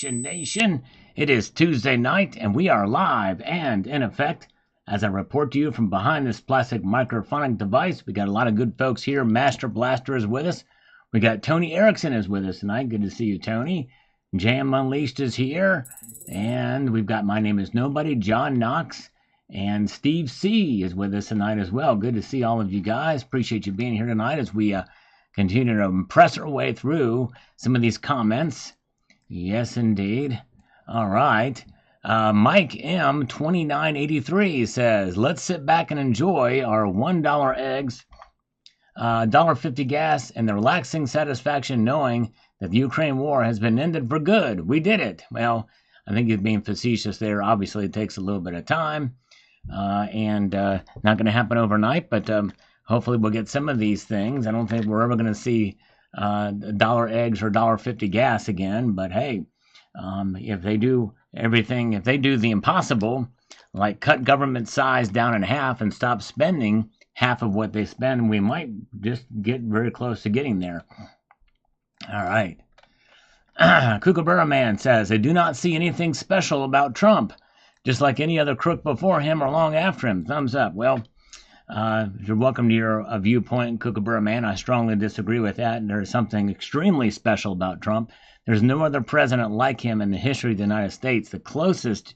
Nation. It is Tuesday night, and we are live and in effect. As I report to you from behind this plastic microphonic device, we got a lot of good folks here. Master Blaster is with us. We got Tony Erickson is with us tonight. Good to see you, Tony. Jam Unleashed is here. And we've got My Name is Nobody, John Knox, and Steve C. is with us tonight as well. Good to see all of you guys. Appreciate you being here tonight as we continue to press our way through some of these comments. Yes, indeed. All right. Mike M. 2983 says, let's sit back and enjoy our $1 eggs, $1.50 gas, and the relaxing satisfaction knowing that the Ukraine war has been ended for good. We did it. Well, I think he's being facetious there. Obviously, it takes a little bit of time and not going to happen overnight, but hopefully we'll get some of these things. I don't think we're ever going to see $1 eggs or $1.50 gas again, but hey, if they do everything, if they do the impossible, like cut government size down in half and stop spending half of what they spend, we might just get very close to getting there. All right. Kookaburra Man says, I do not see anything special about Trump, just like any other crook before him or long after him. Thumbs up. Well, you're welcome to your viewpoint, Kookaburra Man. I strongly disagree with that. And there's something extremely special about Trump. There's no other president like him in the history of the United States. The closest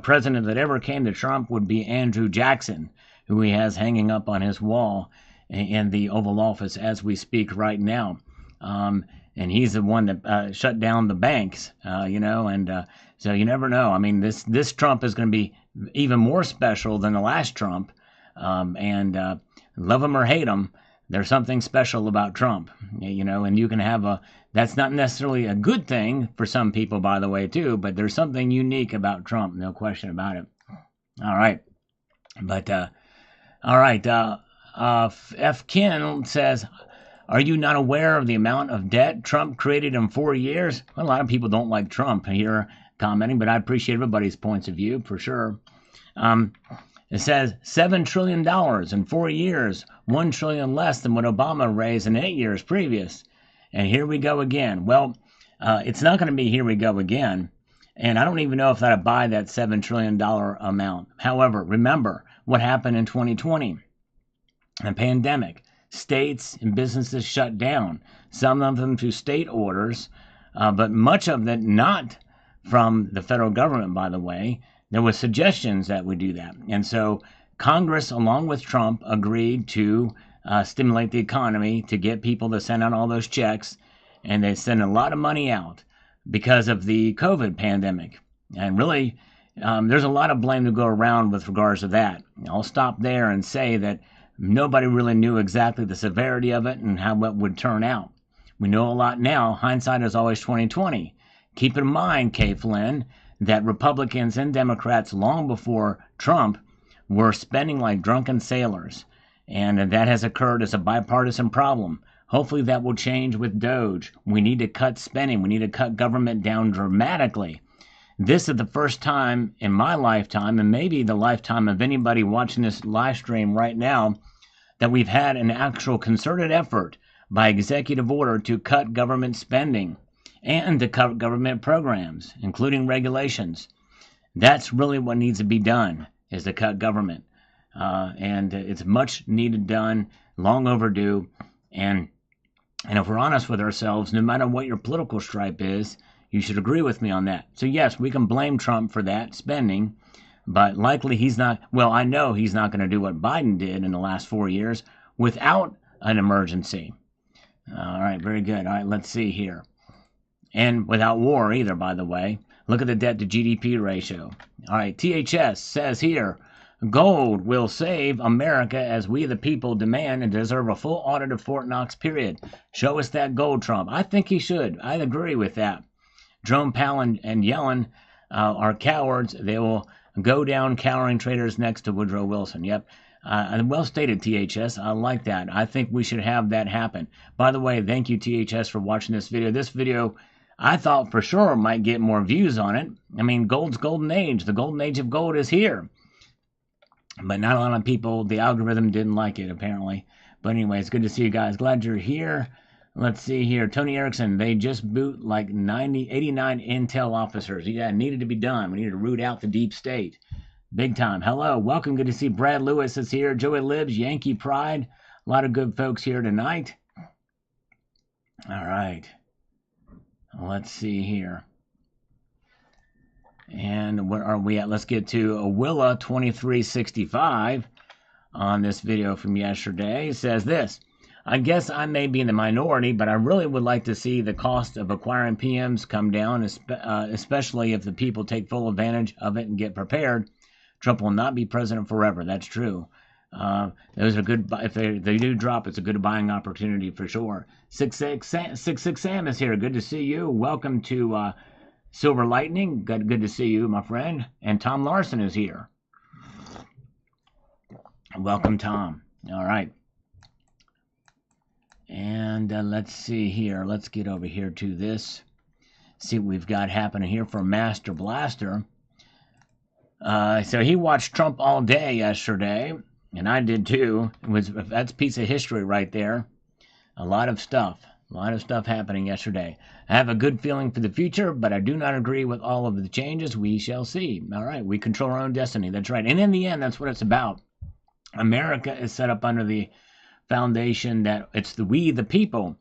president that ever came to Trump would be Andrew Jackson, who he has hanging up on his wall in the Oval Office as we speak right now. And he's the one that shut down the banks, so you never know. I mean, this Trump is going to be even more special than the last Trump. And love him or hate him, there's something special about Trump, and you can have that's not necessarily a good thing for some people, by the way, too, but there's something unique about Trump, no question about it. All right. But, all right. F. Ken says, are you not aware of the amount of debt Trump created in 4 years? Well, a lot of people don't like Trump here commenting, but I appreciate everybody's points of view for sure. It says $7 trillion in 4 years, $1 trillion less than what Obama raised in 8 years previous. And here we go again. Well, it's not going to be here we go again. And I don't even know if I'd buy that $7 trillion amount. However, remember what happened in 2020, a pandemic. States and businesses shut down, some of them through state orders, but much of it not from the federal government, by the way. There were suggestions that we do that. And so Congress, along with Trump, agreed to stimulate the economy to get people to send out all those checks. And they sent a lot of money out because of the COVID pandemic. And really, there's a lot of blame to go around with regards to that. I'll stop there and say that nobody really knew exactly the severity of it and how it would turn out. We know a lot now. Hindsight is always 20/20. Keep in mind, Kay Flynn, that Republicans and Democrats long before Trump were spending like drunken sailors. And that has occurred as a bipartisan problem. Hopefully that will change with Doge. We need to cut spending. We need to cut government down dramatically. This is the first time in my lifetime, and maybe the lifetime of anybody watching this live stream right now, that we've had an actual concerted effort by executive order to cut government spending and to cut government programs, including regulations. That's really what needs to be done, is to cut government. And it's much needed done, long overdue. And if we're honest with ourselves, no matter what your political stripe is, you should agree with me on that. So yes, we can blame Trump for that spending, but likely he's not, well, I know he's not going to do what Biden did in the last 4 years without an emergency. All right, very good. All right, let's see here. And without war either, by the way. Look at the debt to GDP ratio. All right, THS says here, gold will save America as we the people demand and deserve a full audit of Fort Knox, period. Show us that gold, Trump. I think he should. I agree with that. Jerome Powell and Yellen are cowards. They will go down cowering traitors next to Woodrow Wilson. Yep. Well stated, THS. I like that. I think we should have that happen. By the way, thank you, THS, for watching this video. This video, I thought for sure might get more views on it. I mean, gold's golden age. The golden age of gold is here. But not a lot of people, the algorithm didn't like it, apparently. But anyway, it's good to see you guys. Glad you're here. Let's see here. Tony Erickson, they just boot like 89 Intel officers. Yeah, it needed to be done. We needed to root out the deep state. Big time. Hello, welcome. Good to see Brad Lewis is here. Joey Libs, Yankee Pride. A lot of good folks here tonight. All right. Let's see here. And where are we at? Let's get to Awilla 2365 on this video from yesterday. It says this. I guess I may be in the minority, but I really would like to see the cost of acquiring PMs come down, especially if the people take full advantage of it and get prepared. Trump will not be president forever. That's true. Those are good. If they do drop, it's a good buying opportunity for sure. 66 Sam is here. Good to see you. Welcome to Silver Lightning. Good to see you, my friend. And Tom Larson is here. Welcome, Tom. All right. And let's see here. Let's get over here to this. See what we've got happening here for Master Blaster. So he watched Trump all day yesterday, and I did too. That's a piece of history right there. A lot of stuff happening yesterday. I have a good feeling for the future, but I do not agree with all of the changes. We shall see. All right, we control our own destiny. That's right. And in the end, that's what it's about. America is set up under the foundation that it's we, the people,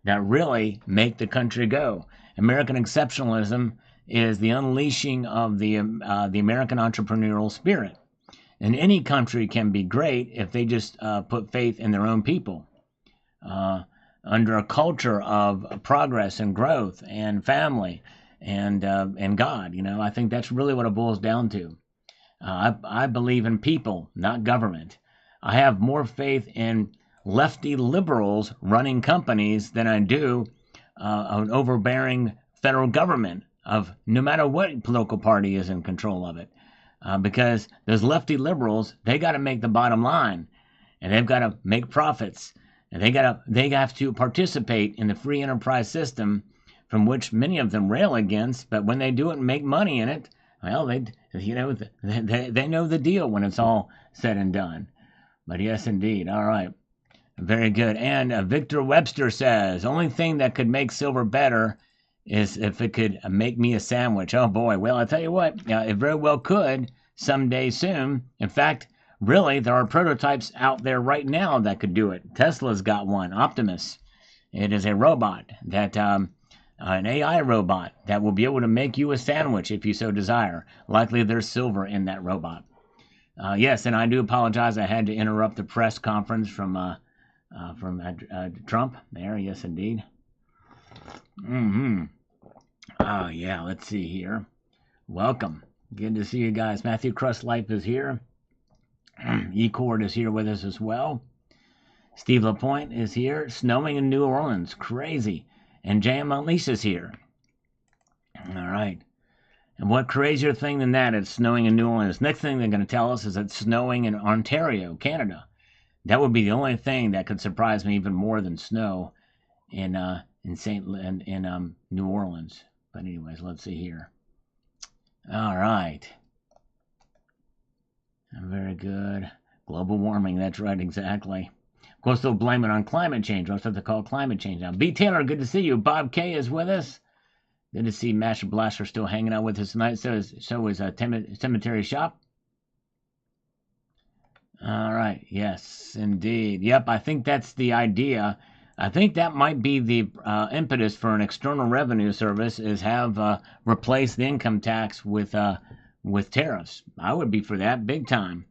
that really make the country go. American exceptionalism is the unleashing of the American entrepreneurial spirit. And any country can be great if they just put faith in their own people. Under a culture of progress and growth and family and God, I think that's really what it boils down to. I believe in people, not government. I have more faith in lefty liberals running companies than I do an overbearing federal government of no matter what political party is in control of it. Because those lefty liberals, they got to make the bottom line, and they've got to make profits, and they have to participate in the free enterprise system, from which many of them rail against. But when they do it and make money in it, well, they know the deal when it's all said and done. But yes, indeed. All right. Very good. And Victor Webster says, only thing that could make silver better is if it could make me a sandwich. Oh, boy. Well, I tell you what, it very well could someday soon. In fact, really, there are prototypes out there right now that could do it. Tesla's got one, Optimus. It is a robot that, an AI robot that will be able to make you a sandwich if you so desire. Likely there's silver in that robot. Yes, and I do apologize. I had to interrupt the press conference from Trump there. Yes, indeed. Oh, yeah, let's see here. Welcome. Good to see you guys. Matthew Crust Life is here. E-Cord is here with us as well. Steve LaPointe is here. Snowing in New Orleans. Crazy. And J.M. Unleashed is here. All right. And what crazier thing than that? It's snowing in New Orleans. Next thing they're going to tell us is it's snowing in Ontario, Canada. That would be the only thing that could surprise me even more than snow in New Orleans. But anyways, let's see here. All right. Very good. Global warming. That's right, exactly. Of course, they'll blame it on climate change. That's what they call climate change now. B. Taylor, good to see you. Bob K is with us. Good to see Master Blaster still hanging out with us tonight. So is Cemetery Shop. All right. Yes, indeed. Yep, I think that's the idea. I think that might be the impetus for an external revenue service is have replace the income tax with tariffs. I would be for that big time.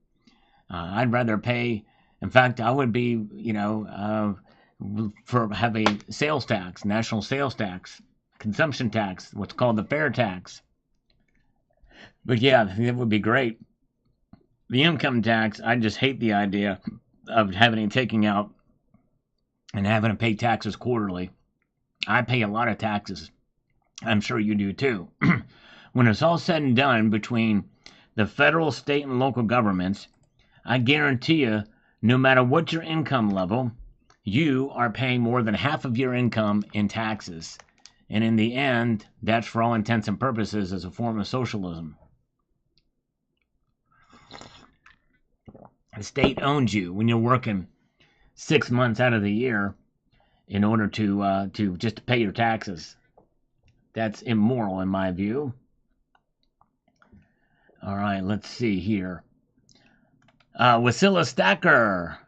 I'd rather pay. In fact, I would be, for have a sales tax, national sales tax, consumption tax, what's called the fair tax. But yeah, I think that would be great. The income tax, I just hate the idea of having it taken out and having to pay taxes quarterly. I pay a lot of taxes. I'm sure you do too. When it's all said and done between the federal, state, and local governments, I guarantee you, no matter what your income level, you are paying more than half of your income in taxes. And in the end, that's for all intents and purposes as a form of socialism. The state owns you when you're working 6 months out of the year. in order to just pay your taxes. That's immoral in my view. All right, let's see here. Wasilla Stacker.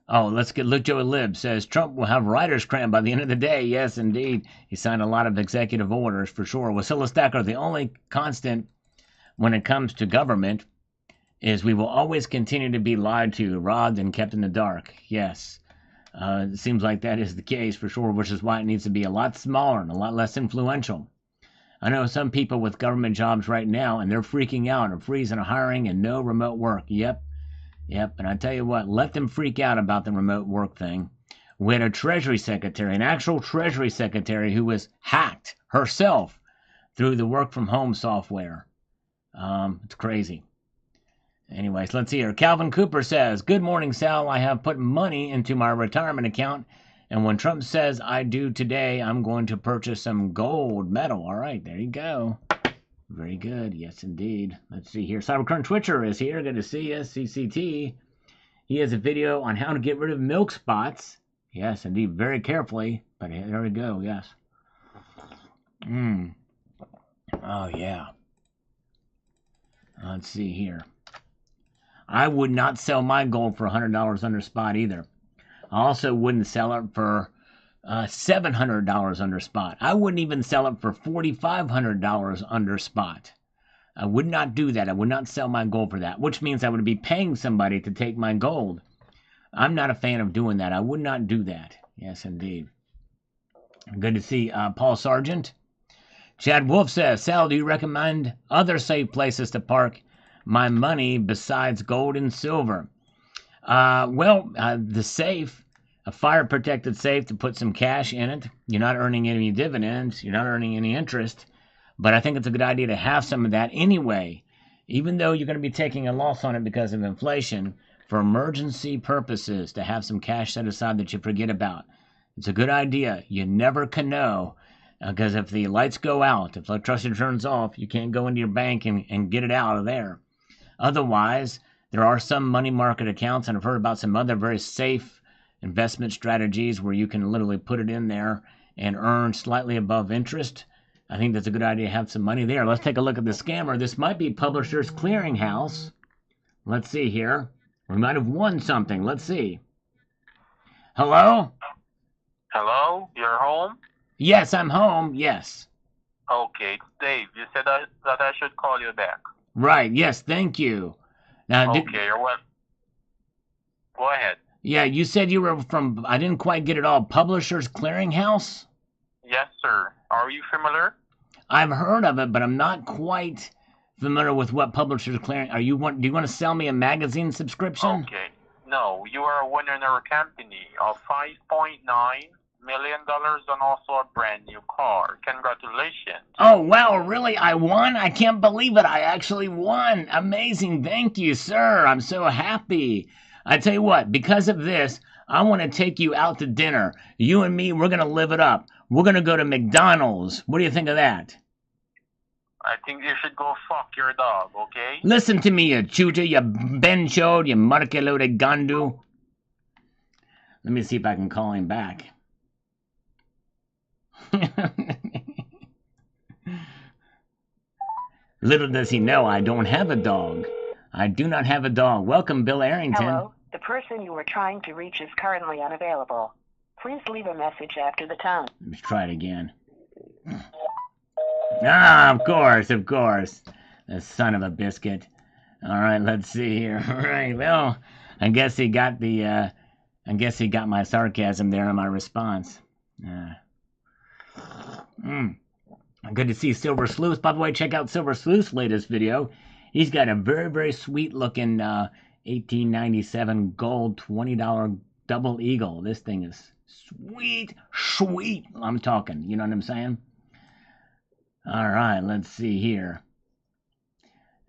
Oh, let's get Look Joe Lib says Trump will have writer's cramp by the end of the day. Yes, indeed. He signed a lot of executive orders for sure. Wasilla Stacker, the only constant when it comes to government is we will always continue to be lied to, robbed, and kept in the dark. Yes. It seems like that is the case for sure, which is why it needs to be a lot smaller and a lot less influential. I know some people with government jobs right now, and they're freaking out and freezing hiring and no remote work. Yep. And I tell you what, let them freak out about the remote work thing. We had a Treasury Secretary, an actual Treasury Secretary, who was hacked herself through the work-from-home software. It's crazy. Anyways, let's see here. Calvin Cooper says, good morning, Sal. I have put money into my retirement account, and when Trump says I do today, I'm going to purchase some gold medal. All right, there you go. Very good. Yes, indeed. Let's see here. Cybercrunch Twitcher is here. Good to see you. CCT. He has a video on how to get rid of milk spots. Yes, indeed. Very carefully. But there we go. Yes. Oh, yeah. Let's see here. I would not sell my gold for $100 under spot either. I also wouldn't sell it for $700 under spot. I wouldn't even sell it for $4,500 under spot. I would not do that. I would not sell my gold for that, which means I would be paying somebody to take my gold. I'm not a fan of doing that. I would not do that. Yes, indeed. Good to see Paul Sargent. Chad Wolf says, Sal, do you recommend other safe places to park my money besides gold and silver? The safe, a fire-protected safe to put some cash in it. You're not earning any dividends. You're not earning any interest. But I think it's a good idea to have some of that anyway, even though you're going to be taking a loss on it because of inflation, for emergency purposes, to have some cash set aside that you forget about. It's a good idea. You never can know, because if the lights go out, if electricity turns off, you can't go into your bank and get it out of there. Otherwise, there are some money market accounts, and I've heard about some other very safe investment strategies where you can literally put it in there and earn slightly above interest. I think that's a good idea to have some money there. Let's take a look at the scammer. This might be Publishers Clearinghouse. Let's see here. We might have won something. Let's see. Hello? Hello? You're home? Yes, I'm home. Yes. Okay, Dave, you said that I should call you back. Right. Yes, thank you. Now, okay, you're what? Go ahead. Yeah, you said you were from, I didn't quite get it all, Publishers Clearinghouse? Yes, sir. Are you familiar? I've heard of it, but I'm not quite familiar with what Publishers Clearing. Do you want to sell me a magazine subscription? Okay. No, you are a winner in our company of $5.9 million and also a brand new car. Congratulations. Oh, wow, really? I won? I can't believe it. I actually won. Amazing. Thank you, sir. I'm so happy. I tell you what, because of this, I want to take you out to dinner. You and me, we're going to live it up. We're going to go to McDonald's. What do you think of that? I think you should go fuck your dog, okay? Listen to me, you chucha, you benchod, you markelode gandu. Let me see if I can call him back. Little does he know I don't have a dog. I do not have a dog. Welcome, Bill Arrington. Hello. The person you are trying to reach is currently unavailable. Please leave a message after the tone. Let's try it again. Ah, of course. The son of a biscuit. All right, let's see here. All right, well, I guess he got my sarcasm there in my response. Good to see Silver Sleuth. By the way, check out Silver Sleuth's latest video. He's got a very, very sweet-looking 1897 gold $20 double eagle. This thing is sweet. I'm talking. You know what I'm saying? All right, let's see here.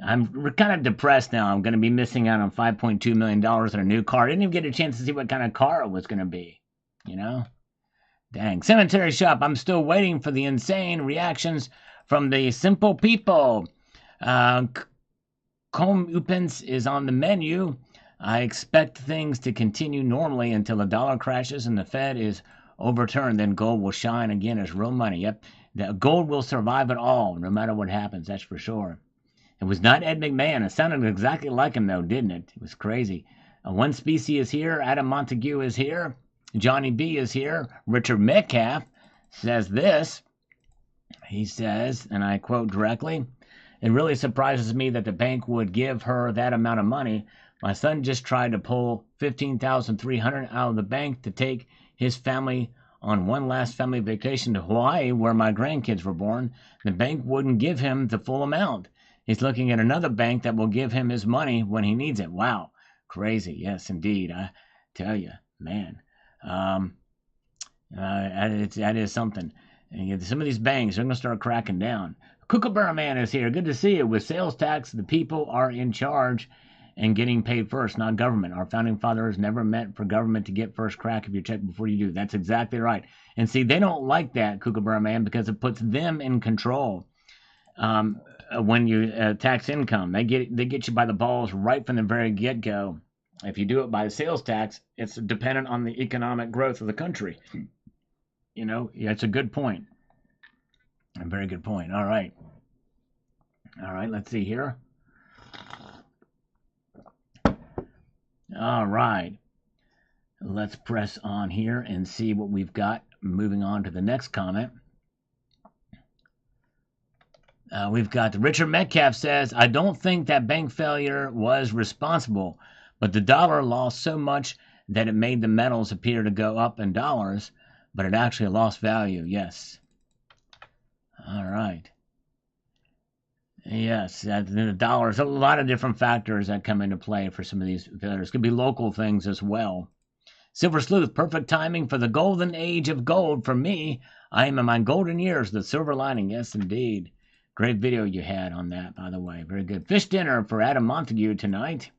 I'm kind of depressed now. I'm going to be missing out on $5.2 million on a new car. I didn't even get a chance to see what kind of car it was going to be. You know? Dang. Cemetery Shop, I'm still waiting for the insane reactions from the simple people. Upens is on the menu. I expect things to continue normally until the dollar crashes and the Fed is overturned, then gold will shine again as real money. Yep, the gold will survive it all, no matter what happens. That's for sure. It was not Ed McMahon. It sounded exactly like him, though, didn't it? It was crazy. One Specie is here. Adam Montague is here. Johnny B is here. Richard Metcalf says this. He says, and I quote directly, "It really surprises me that the bank would give her that amount of money. My son just tried to pull $15,300 out of the bank to take his family on one last family vacation to Hawaii, where my grandkids were born. The bank wouldn't give him the full amount. He's looking at another bank that will give him his money when he needs it." Wow. Crazy. Yes, indeed. I tell you, man. That is something. And some of these banks are going to start cracking down. Kookaburra Man is here. Good to see you. With sales tax, the people are in charge and getting paid first, not government. Our founding fathers never meant for government to get first crack of your check before you do. That's exactly right. And see, they don't like that, Kookaburra Man, because it puts them in control. When you tax income, they get you by the balls right from the very get-go. If you do it by the sales tax, it's dependent on the economic growth of the country. You know, yeah, it's a good point. A very good point. All right, let's see here. All right, let's press on here and see what we've got. Moving on to the next comment. We've got Richard Metcalf says, "I don't think that bank failure was responsible, but the dollar lost so much that it made the metals appear to go up in dollars, but it actually lost value." Yes. All right. Yes, the dollars, a lot of different factors that come into play for some of these failures. Could be local things as well. Silver Sleuth, "Perfect timing for the golden age of gold for me. I am in my golden years, the silver lining." Yes, indeed. Great video you had on that, by the way. Very good. Fish dinner for Adam Montague tonight.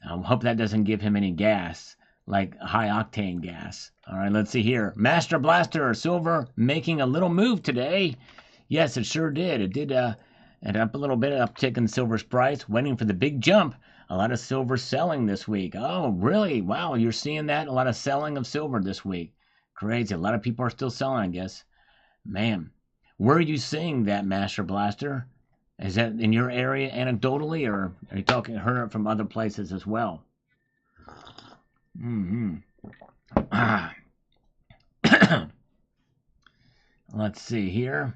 I hope that doesn't give him any gas, like high-octane gas. All right, let's see here. Master Blaster, silver making a little move today. Yes, it sure did. It did and up a little bit, uptick in silver's price, waiting for the big jump. A lot of silver selling this week. Oh, really? Wow, you're seeing that? A lot of selling of silver this week. Crazy. A lot of people are still selling, I guess. Man. Where are you seeing that, Master Blaster? Is that in your area anecdotally, or are you heard it from other places as well? Let's see here.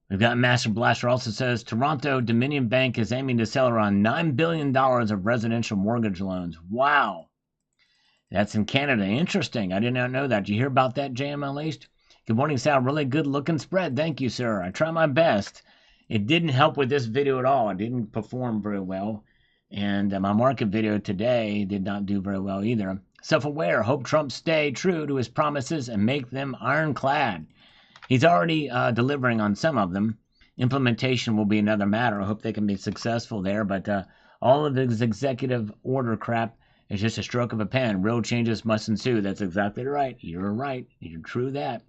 We've got Master Blaster also says, "Toronto Dominion Bank is aiming to sell around $9 billion of residential mortgage loans." Wow. That's in Canada. Interesting. I did not know that. Did you hear about that, JM, at least? Good morning, Sal. Really good looking spread. Thank you, sir. I try my best. It didn't help with this video at all. It didn't perform very well. And my market video today did not do very well either. Self-aware. Hope Trump stay true to his promises and make them ironclad. He's already delivering on some of them. Implementation will be another matter. I hope they can be successful there. But all of his executive order crap, it's just a stroke of a pen. Real changes must ensue. That's exactly right. You're right. You're true that.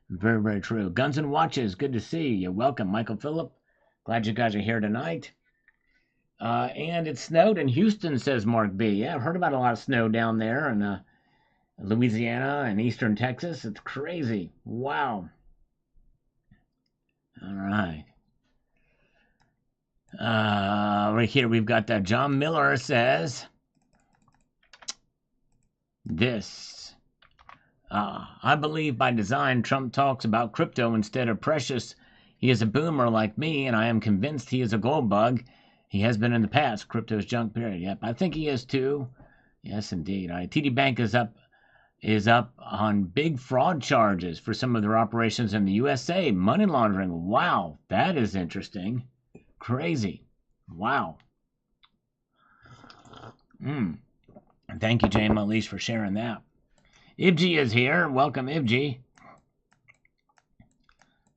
Very, very true. Guns and Watches. Good to see you. Welcome, Michael Phillip. Glad you guys are here tonight. And it snowed in Houston, says Mark B. Yeah, I've heard about a lot of snow down there in Louisiana and eastern Texas. It's crazy. Wow. All right. Right here we've got John Miller says this. "I believe by design Trump talks about crypto instead of precious. He is a boomer like me, and I am convinced he is a gold bug. He has been in the past. Crypto is junk, period." Yep, I think he is too. Yes, indeed. All right. TD Bank is up on big fraud charges for some of their operations in the USA. Money laundering. Wow, that is interesting. Crazy. Wow. Thank you, James, at least, for sharing that. Ibji is here. Welcome, Ibji.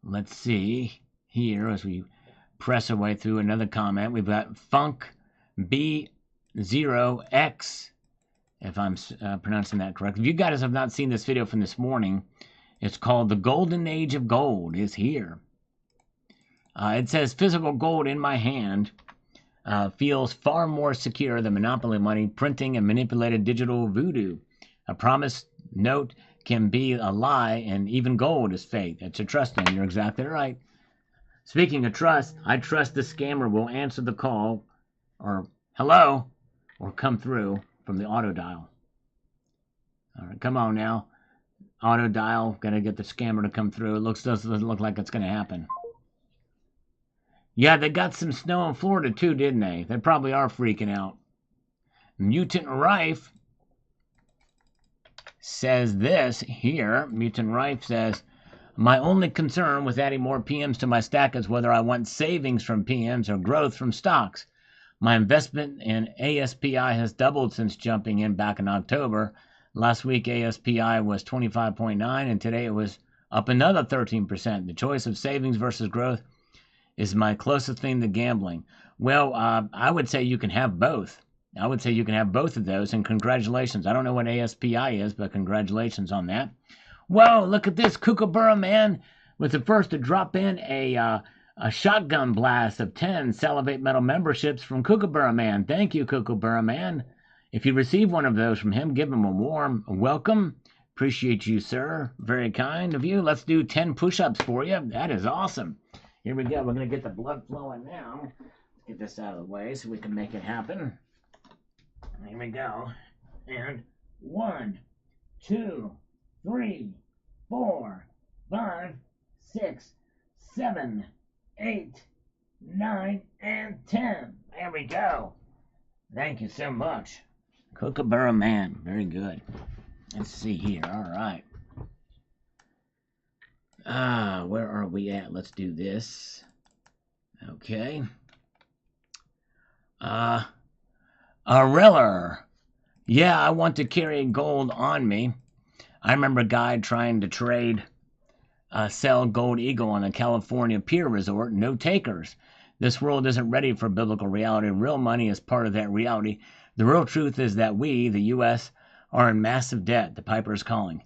Let's see here as we press our way through another comment. We've got Funk B0X, if I'm pronouncing that correct. If you guys have not seen this video from this morning, it's called "The Golden Age of Gold is Here." It says, "Physical gold in my hand feels far more secure than monopoly money, printing, and manipulated digital voodoo. A promise note can be a lie, and even gold is fake. That's a trust name. You're exactly right. Speaking of trust, I trust the scammer will answer the call, or hello, or come through from the auto dial. All right, come on now. Auto dial, gotta get the scammer to come through. It doesn't look like it's gonna happen. Yeah, they got some snow in Florida too, didn't they? They probably are freaking out. Mutant Rife says this here. Mutant Rife says, my only concern with adding more PMs to my stack is whether I want savings from PMs or growth from stocks. My investment in ASPI has doubled since jumping in back in October. Last week, ASPI was 25.9, and today it was up another 13%. The choice of savings versus growth is my closest thing to gambling. Well, I would say you can have both. I would say you can have both of those, and congratulations. I don't know what ASPI is, but congratulations on that. Whoa, look at this. Kookaburra Man was the first to drop in a shotgun blast of 10 Salivate Metal memberships from Kookaburra Man. Thank you, Kookaburra Man. If you receive one of those from him, give him a warm welcome. Appreciate you, sir. Very kind of you. Let's do 10 push-ups for you. That is awesome. Here we go. We're going to get the blood flowing now. Let's get this out of the way so we can make it happen. Here we go. And 1, 2, 3, 4, 5, 6, 7, 8, 9, and 10. There we go. Thank you so much. Kookaburra Man. Very good. Let's see here. All right. Where are we at? Let's do this. Okay. Reller. Yeah, I want to carry gold on me. I remember a guy trying to trade, sell Gold Eagle on a California pier resort. No takers. This world isn't ready for biblical reality. Real money is part of that reality. The real truth is that we, the U.S., are in massive debt. The piper is calling.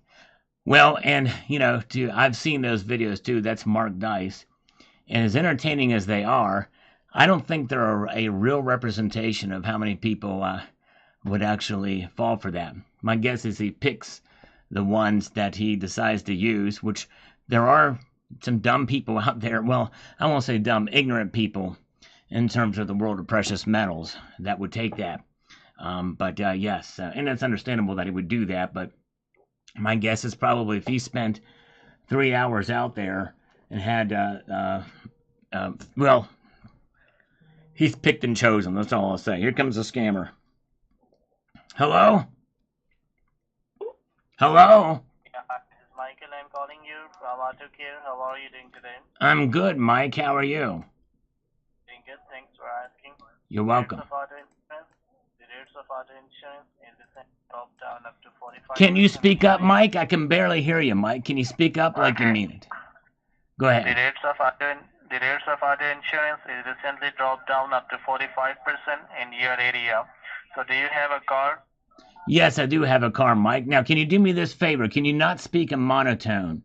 Well, and, I've seen those videos too. That's Mark Dice. And as entertaining as they are, I don't think they're a real representation of how many people would actually fall for that. My guess is he picks the ones that he decides to use, which there are some dumb people out there. Well, I won't say dumb, ignorant people in terms of the world of precious metals that would take that. Yes, and it's understandable that he would do that, but my guess is probably if he spent 3 hours out there and had, he's picked and chosen. That's all I'll say. Here comes the scammer. Hello? Hello? Yeah, this is Michael. I'm calling you from AutoCare. How are you doing today? I'm good, Mike. How are you? Doing good. Thanks for asking. You're welcome. The rates of auto insurance in this dropped down up to 45%. Can you speak up, Mike? I can barely hear you, Mike. Can you speak up like you mean it? Go ahead. The rates of auto insurance is recently dropped down up to 45% in your area. So do you have a car? Yes, I do have a car, Mike. Now, can you do me this favor? Can you not speak in monotone?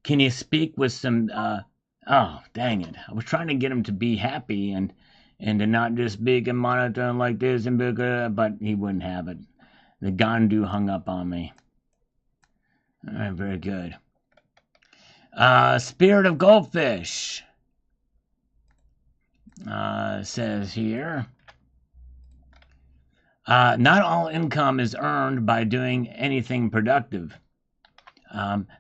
Can you speak with some, oh, dang it. I was trying to get him to be happy and to not just speak in monotone like this, but he wouldn't have it. The Gandu hung up on me. All right, very good. Spirit of Goldfish says here, not all income is earned by doing anything productive.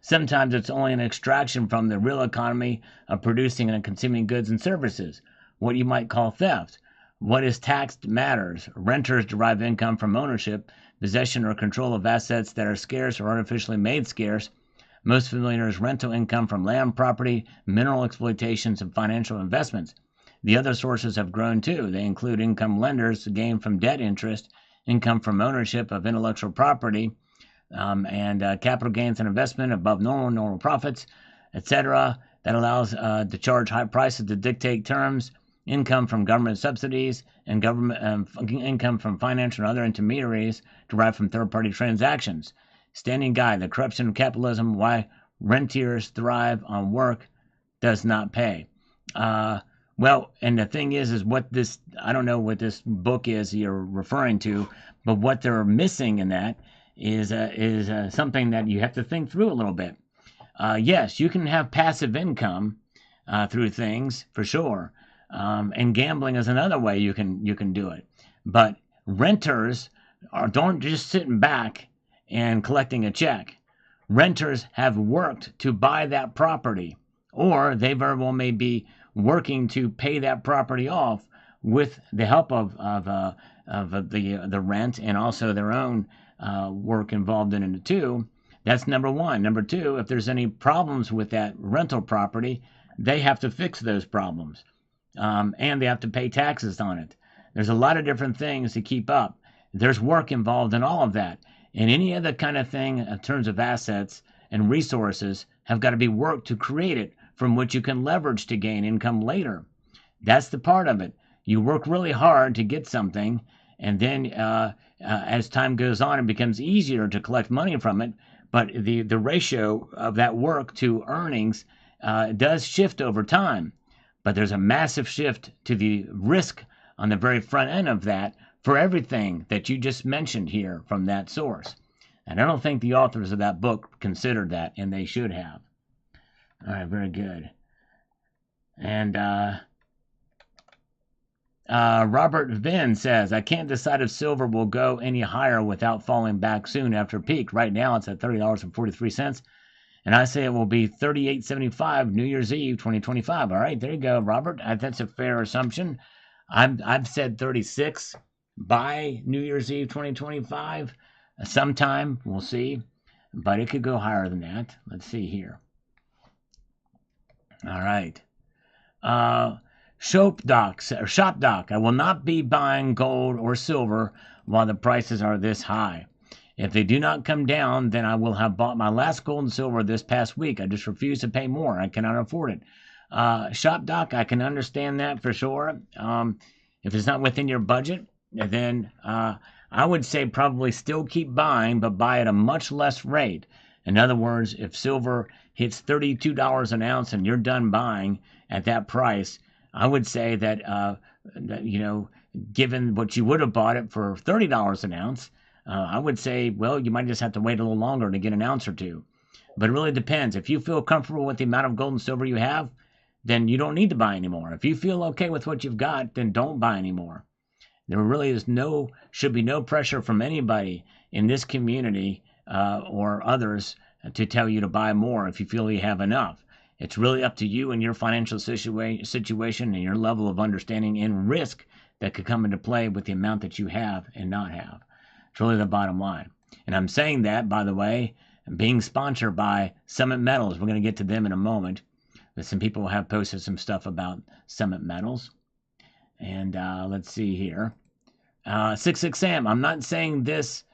Sometimes it's only an extraction from the real economy of producing and consuming goods and services, what you might call theft. What is taxed matters. Renters derive income from ownership, possession, or control of assets that are scarce or artificially made scarce. Most familiar is rental income from land, property, mineral exploitations, and financial investments. The other sources have grown too. They include income lenders, gain from debt interest, income from ownership of intellectual property, and capital gains and investment above normal profits, etc. That allows to charge high prices to dictate terms, income from government subsidies, and government income from financial and other intermediaries derived from third-party transactions. Standing guide: the corruption of capitalism, why rentiers thrive on work does not pay. Well, and the thing is what this, I don't know what this book is you're referring to, but what they're missing in that is something that you have to think through a little bit. Yes, you can have passive income through things for sure, and gambling is another way you can do it. But renters don't just sitting back and collecting a check. Renters have worked to buy that property, or they very well may be working to pay that property off with the help of the rent and also their own work involved in it too. That's number one. Number two, if there's any problems with that rental property, they have to fix those problems, and they have to pay taxes on it. There's a lot of different things to keep up. There's work involved in all of that. And any other kind of thing in terms of assets and resources have got to be worked to create it from which you can leverage to gain income later. That's the part of it. You work really hard to get something, and then as time goes on, it becomes easier to collect money from it. But the ratio of that work to earnings does shift over time. But there's a massive shift to the risk on the very front end of that for everything that you just mentioned here from that source. And I don't think the authors of that book considered that, and they should have. All right, very good. And Robert Vinn says, I can't decide if silver will go any higher without falling back soon after peak. Right now it's at $30.43. And I say it will be $38.75 New Year's Eve 2025. All right, there you go, Robert. That's a fair assumption. I've said 36 by New Year's Eve 2025. Sometime, we'll see. But it could go higher than that. Let's see here. All right. Shop Doc, I will not be buying gold or silver while the prices are this high. If they do not come down, then I will have bought my last gold and silver this past week. I just refuse to pay more. I cannot afford it. Shop Doc, I can understand that for sure. If it's not within your budget, then I would say probably still keep buying, but buy at a much less rate. In other words, if silver hits $32 an ounce and you're done buying at that price, I would say that, given what you would have bought it for $30 an ounce, I would say, well, you might just have to wait a little longer to get an ounce or two. But it really depends. If you feel comfortable with the amount of gold and silver you have, then you don't need to buy anymore. If you feel okay with what you've got, then don't buy anymore. There really should be no pressure from anybody in this community or others to tell you to buy more if you feel you have enough. It's really up to you and your financial situation and your level of understanding and risk that could come into play with the amount that you have and not have. It's really the bottom line. And I'm saying that, by the way, being sponsored by Summit Metals. We're going to get to them in a moment. But some people have posted some stuff about Summit Metals. And let's see here. 66 Sam, I'm not saying this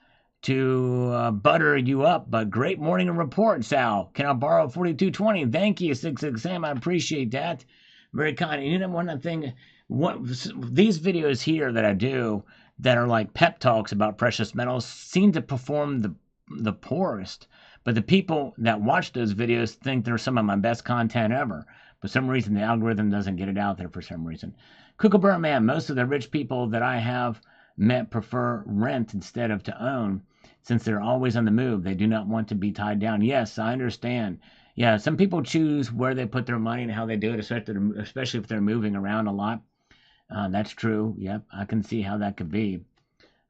to butter you up, but great morning report, Sal. Can I borrow 4220? Thank you, 66 Sam. I appreciate that. Very kind. And you know, one thing, these videos here that I do that are like pep talks about precious metals seem to perform the poorest. But the people that watch those videos think they're some of my best content ever. For some reason, the algorithm doesn't get it out there for some reason. Kookaburra Man, most of the rich people that I have met prefer rent instead of to own, since they're always on the move. They do not want to be tied down. Yes, I understand. Yeah, some people choose where they put their money and how they do it, especially if they're moving around a lot. That's true. Yep, I can see how that could be.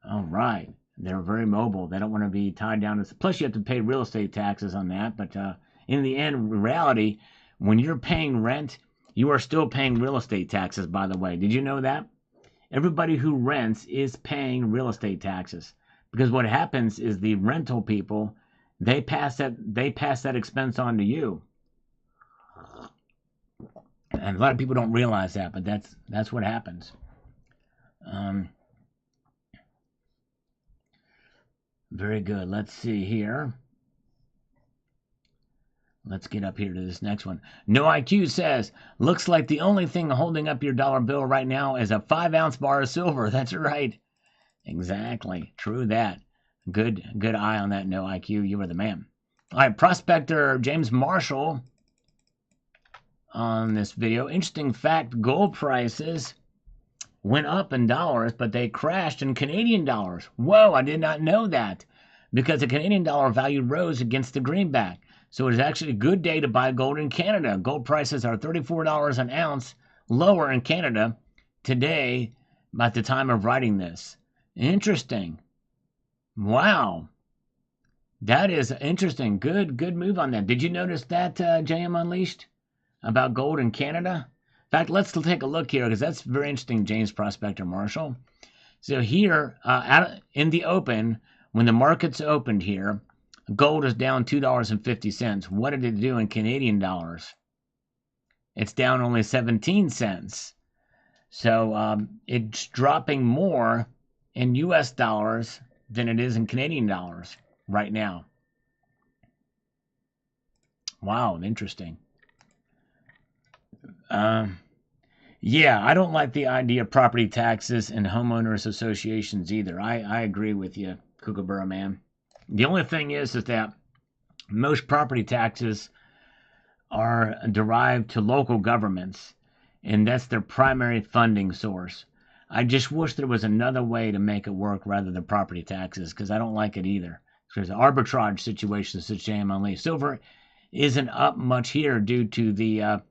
All right. They're very mobile. They don't want to be tied down. Plus, you have to pay real estate taxes on that. But in the end, reality, when you're paying rent, you are still paying real estate taxes, by the way. Did you know that? Everybody who rents is paying real estate taxes. Because what happens is the rental people, they pass that expense on to you. And a lot of people don't realize that, but that's what happens. Very good. Let's see here. Let's get up here to this next one. No IQ says, looks like the only thing holding up your dollar bill right now is a 5-ounce bar of silver. That's right. Exactly. True that. Good eye on that, No IQ. You were the man. All right, Prospector James Marshall on this video. Interesting fact, gold prices went up in dollars, but they crashed in Canadian dollars. Whoa, I did not know that. because the Canadian dollar value rose against the greenback. So it is actually a good day to buy gold in Canada. Gold prices are $34 an ounce lower in Canada today at the time of writing this. Interesting. Wow. That is interesting. Good move on that. Did you notice that, JM Unleashed, about gold in Canada? In fact, let's take a look here because that's very interesting, James Prospector Marshall. So here, in the open, when the markets opened here, gold is down $2.50. What did it do in Canadian dollars? It's down only 17 cents. So it's dropping more in U.S. dollars than it is in Canadian dollars right now. Wow, interesting. Yeah, I don't like the idea of property taxes and homeowners associations either. I agree with you, Kookaburra Man. The only thing is that most property taxes are derived to local governments, and that's their primary funding source. I just wish there was another way to make it work rather than property taxes, because I don't like it either. There's arbitrage situations such as Unleashed. Silver isn't up much here due to the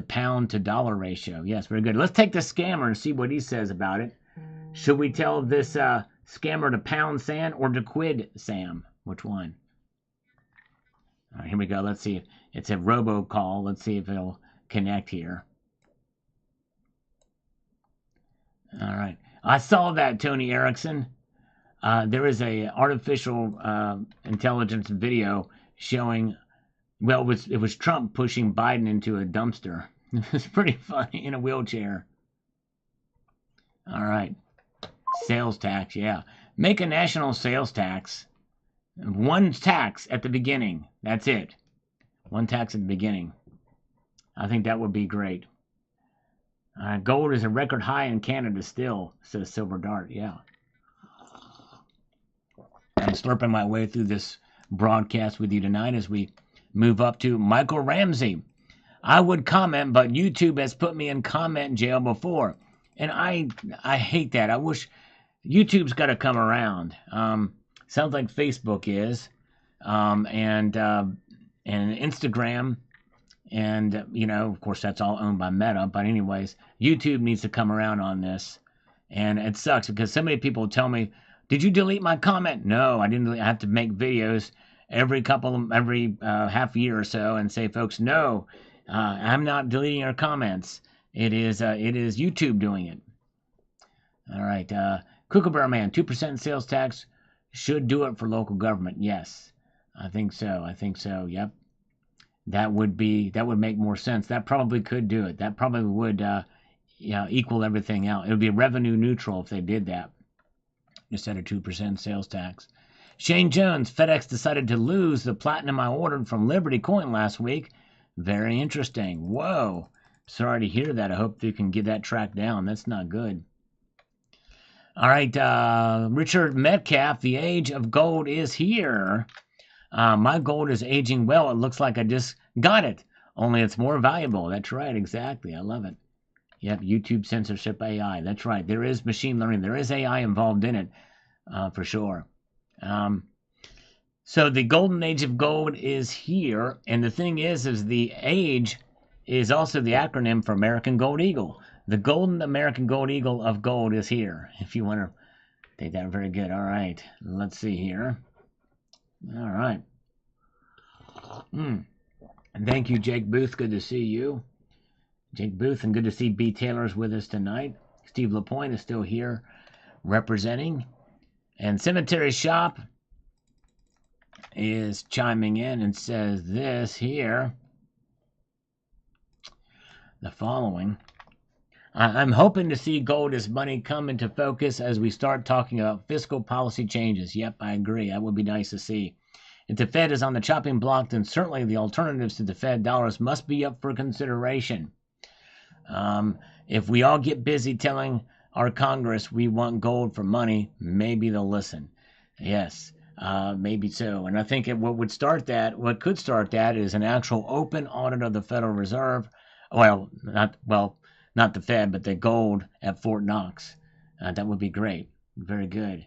pound to dollar ratio. Yes, very good. Let's take the scammer and see what he says about it. Should we tell this scammer to pound Sam or to quid Sam? Which one? All right, here we go. Let's see. It's a robocall. Let's see if it'll connect here. All right. I saw that, Tony Erickson. There is a artificial intelligence video showing, well, it was Trump pushing Biden into a dumpster. It was pretty funny, in a wheelchair. All right. Sales tax, yeah. Make a national sales tax. One tax at the beginning. That's it. One tax at the beginning. I think that would be great. Gold is a record high in Canada still, says Silver Dart. Yeah. I'm slurping my way through this broadcast with you tonight as we move up to Michael Ramsey. I would comment, but YouTube has put me in comment jail before. And I hate that. I wish YouTube's got to come around. Sounds like Facebook is. And Instagram. And, of course, that's all owned by Meta. But anyways, YouTube needs to come around on this. And it sucks because so many people tell me, did you delete my comment? No, I didn't. I have to make videos every half year or so and say, folks, no, I'm not deleting your comments. It is YouTube doing it. All right. Kookaburra Man, 2% sales tax should do it for local government. Yes, I think so. Yep. That would make more sense. That probably could do it. That probably would equal everything out. It would be revenue neutral if they did that instead of 2% sales tax. Shane Jones, FedEx decided to lose the platinum I ordered from Liberty Coin last week. Very interesting. Whoa. Sorry to hear that. I hope you can get that tracked down. That's not good. All right, Richard Metcalf, the age of gold is here. My gold is aging well. It looks like I just got it, only it's more valuable. That's right, exactly. I love it. Yep, YouTube censorship AI. That's right. There is machine learning. There is AI involved in it, for sure. So the golden age of gold is here, and the thing is the age is also the acronym for American Gold Eagle. The golden American Gold Eagle of gold is here. If you want to take that, very good. All right, let's see here. All right. And thank you, Jake Booth. Good to see you. Jake Booth, and good to see B. Taylor's with us tonight. Steve Lapointe is still here representing. And Cemetery Shop is chiming in and says this here. The following. I'm hoping to see gold as money come into focus as we start talking about fiscal policy changes. Yep, I agree. That would be nice to see. If the Fed is on the chopping block, then certainly the alternatives to the Fed dollars must be up for consideration. If we all get busy telling our Congress we want gold for money, maybe they'll listen. Yes, maybe so. And I think what could start that is an actual open audit of the Federal Reserve. Not the Fed, but the gold at Fort Knox. That would be great. Very good.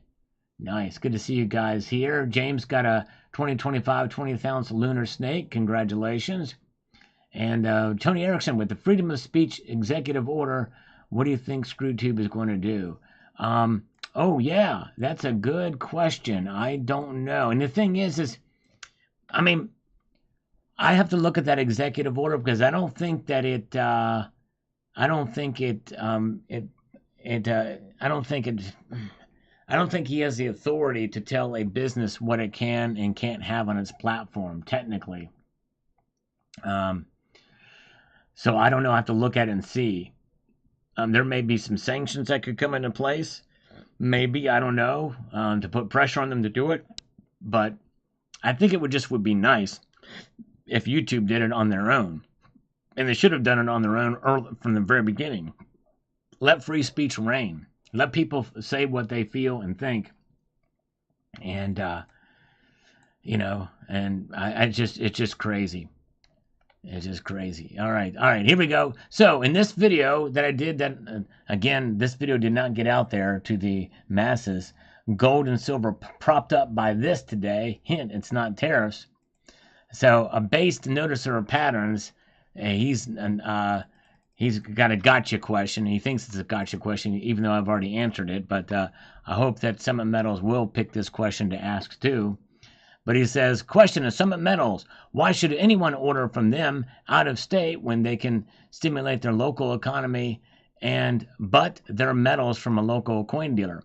Nice. Good to see you guys here. James got a 2025 20th ounce lunar snake. Congratulations. And Tony Erickson with the Freedom of Speech Executive Order. What do you think ScrewTube is going to do? Oh, yeah, that's a good question. I don't know. And the thing is, I mean, I have to look at that executive order because I don't think that I don't think he has the authority to tell a business what it can and can't have on its platform, technically. So I don't know. I have to look at it and see. There may be some sanctions that could come into place. Maybe, I don't know, to put pressure on them to do it. But I think it would be nice if YouTube did it on their own. And they should have done it on their own from the very beginning. Let free speech reign. Let people say what they feel and think. And, and it's just crazy. It's just crazy. All right, here we go. So in this video that I did, again, this video did not get out there to the masses. Gold and silver propped up by this today. Hint, it's not tariffs. So a based noticer of patterns. He's got a gotcha question. He thinks it's a gotcha question, even though I've already answered it. But I hope that Summit Metals will pick this question to ask too. But he says, question of Summit Metals, why should anyone order from them out of state when they can stimulate their local economy but their metals from a local coin dealer?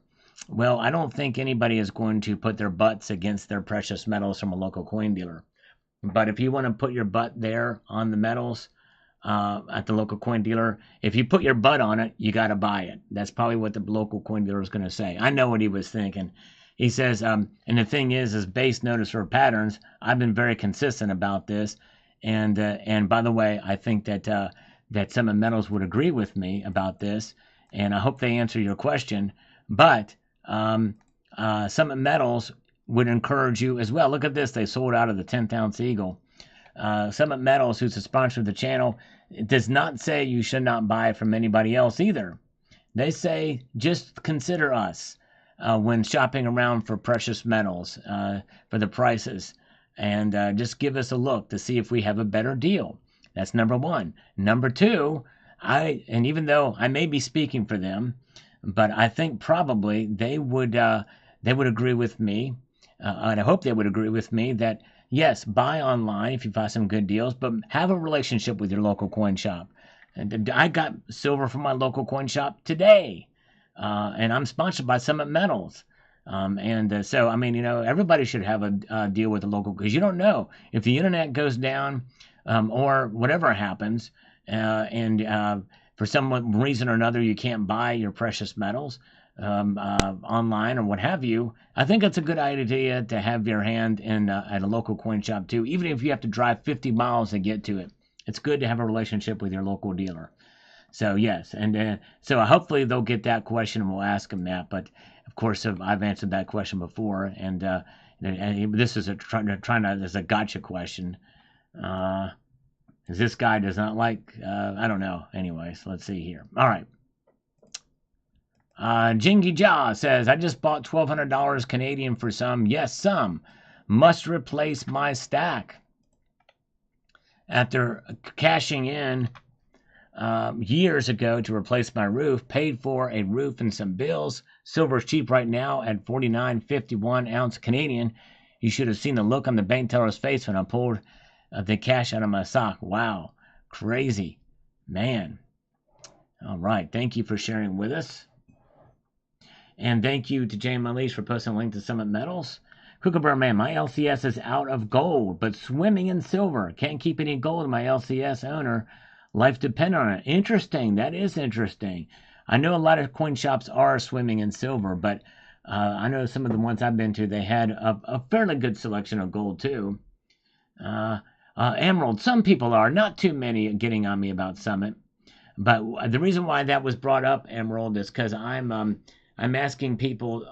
Well, I don't think anybody is going to put their butts against their precious metals from a local coin dealer. But if you want to put your butt there on the metals at the local coin dealer, if you put your butt on it, you got to buy it. That's probably what the local coin dealer is going to say. I know what he was thinking. He says, and the thing is base notice for patterns. I've been very consistent about this, and by the way, I think that Summit Metals would agree with me about this, and I hope they answer your question. But Summit Metals would encourage you as well. Look at this; they sold out of the 10th ounce eagle. Summit Metals, who's a sponsor of the channel, does not say you should not buy from anybody else either. They say just consider us. When shopping around for precious metals, for the prices, and just give us a look to see if we have a better deal. That's number one. Number two, even though I may be speaking for them, but I think probably they would agree with me, and I hope they would agree with me that yes, buy online if you find some good deals, but have a relationship with your local coin shop. And I got silver from my local coin shop today. And I'm sponsored by Summit Metals. So, I mean, everybody should have a deal with the local, because you don't know if the internet goes down or whatever happens, and for some reason or another you can't buy your precious metals online or what have you. I think it's a good idea to have your hand at a local coin shop too, even if you have to drive 50 miles to get to it. It's good to have a relationship with your local dealer. So, yes, and so hopefully they'll get that question and we'll ask them that. But, of course, I've answered that question before, and this is there's a gotcha question. This guy does not like, I don't know. Anyways, let's see here. All right. Jingy Jaw says, I just bought $1,200 Canadian for some. Yes, some. Must replace my stack. After cashing in years ago to replace my roof, paid for a roof and some bills. Silver's cheap right now at $49.51 ounce Canadian. You should have seen the look on the bank teller's face when I pulled the cash out of my sock. Wow, crazy, man. All right, thank you for sharing with us, and thank you to Jane Unleashed for posting a link to Summit Metals. Kookaburra Man, my LCS is out of gold, but swimming in silver. Can't keep any gold in my LCS owner. Life depends on it. Interesting. That is interesting. I know a lot of coin shops are swimming in silver, but I know some of the ones I've been to, they had a fairly good selection of gold too. Emerald, some people are. Not too many getting on me about Summit. But the reason why that was brought up, Emerald, is because I'm asking people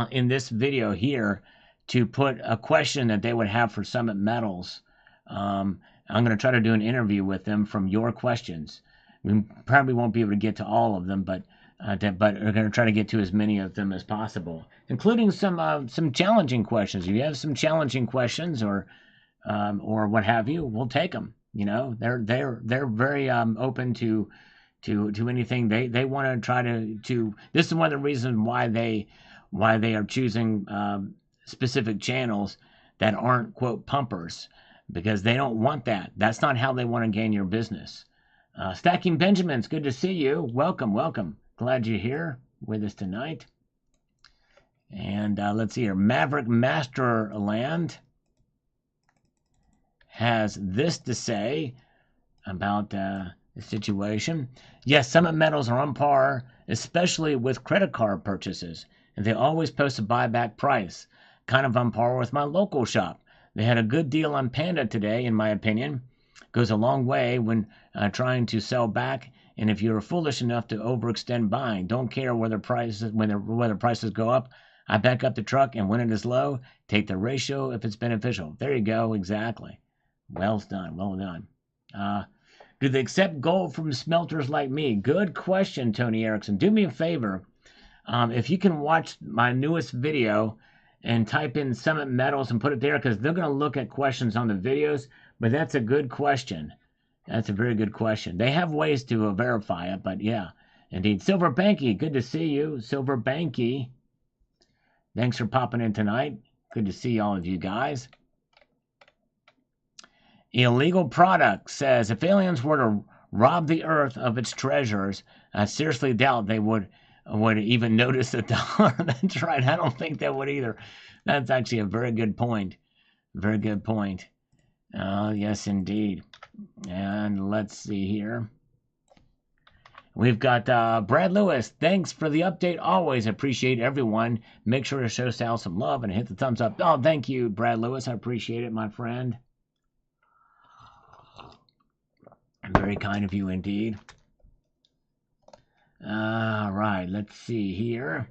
in this video here to put a question that they would have for Summit Metals. I'm going to try to do an interview with them from your questions. We probably won't be able to get to all of them, but but we're going to try to get to as many of them as possible, including some challenging questions. If you have some challenging questions or what have you, we'll take them. You know, they're very open to anything. They want to try to. This is one of the reasons why they are choosing specific channels that aren't, quote, pumpers, because they don't want that. That's not how they want to gain your business. Stacking Benjamins, good to see you. Welcome, welcome. Glad you're here with us tonight. And let's see here. Maverick Masterland has this to say about the situation. Yes, Summit Metals are on par, especially with credit card purchases, and they always post a buyback price. Kind of on par with my local shop. They had a good deal on Panda today, in my opinion. Goes a long way when trying to sell back, and if you're foolish enough to overextend buying, don't care whether prices go up. I back up the truck, and when it is low, take the ratio if it's beneficial. There you go, exactly. Well done, well done. Do they accept gold from smelters like me? Good question, Tony Erickson. Do me a favor. If you can watch my newest video and type in Summit Metals and put it there, because they're going to look at questions on the videos, but that's a good question. That's a very good question. They have ways to verify it, but yeah, indeed. Silver Banky, good to see you. Silver Banky, thanks for popping in tonight. Good to see all of you guys. Illegal Product says, if aliens were to rob the earth of its treasures, I seriously doubt they would even notice the dollar. That's right. I don't think they would either. That's actually a very good point. Very good point. Yes, indeed. And let's see here. We've got Brad Lewis. Thanks for the update. Always appreciate everyone. Make sure to show Sal some love and hit the thumbs up. Oh, thank you, Brad Lewis. I appreciate it, my friend. Very kind of you indeed. All right, let's see here.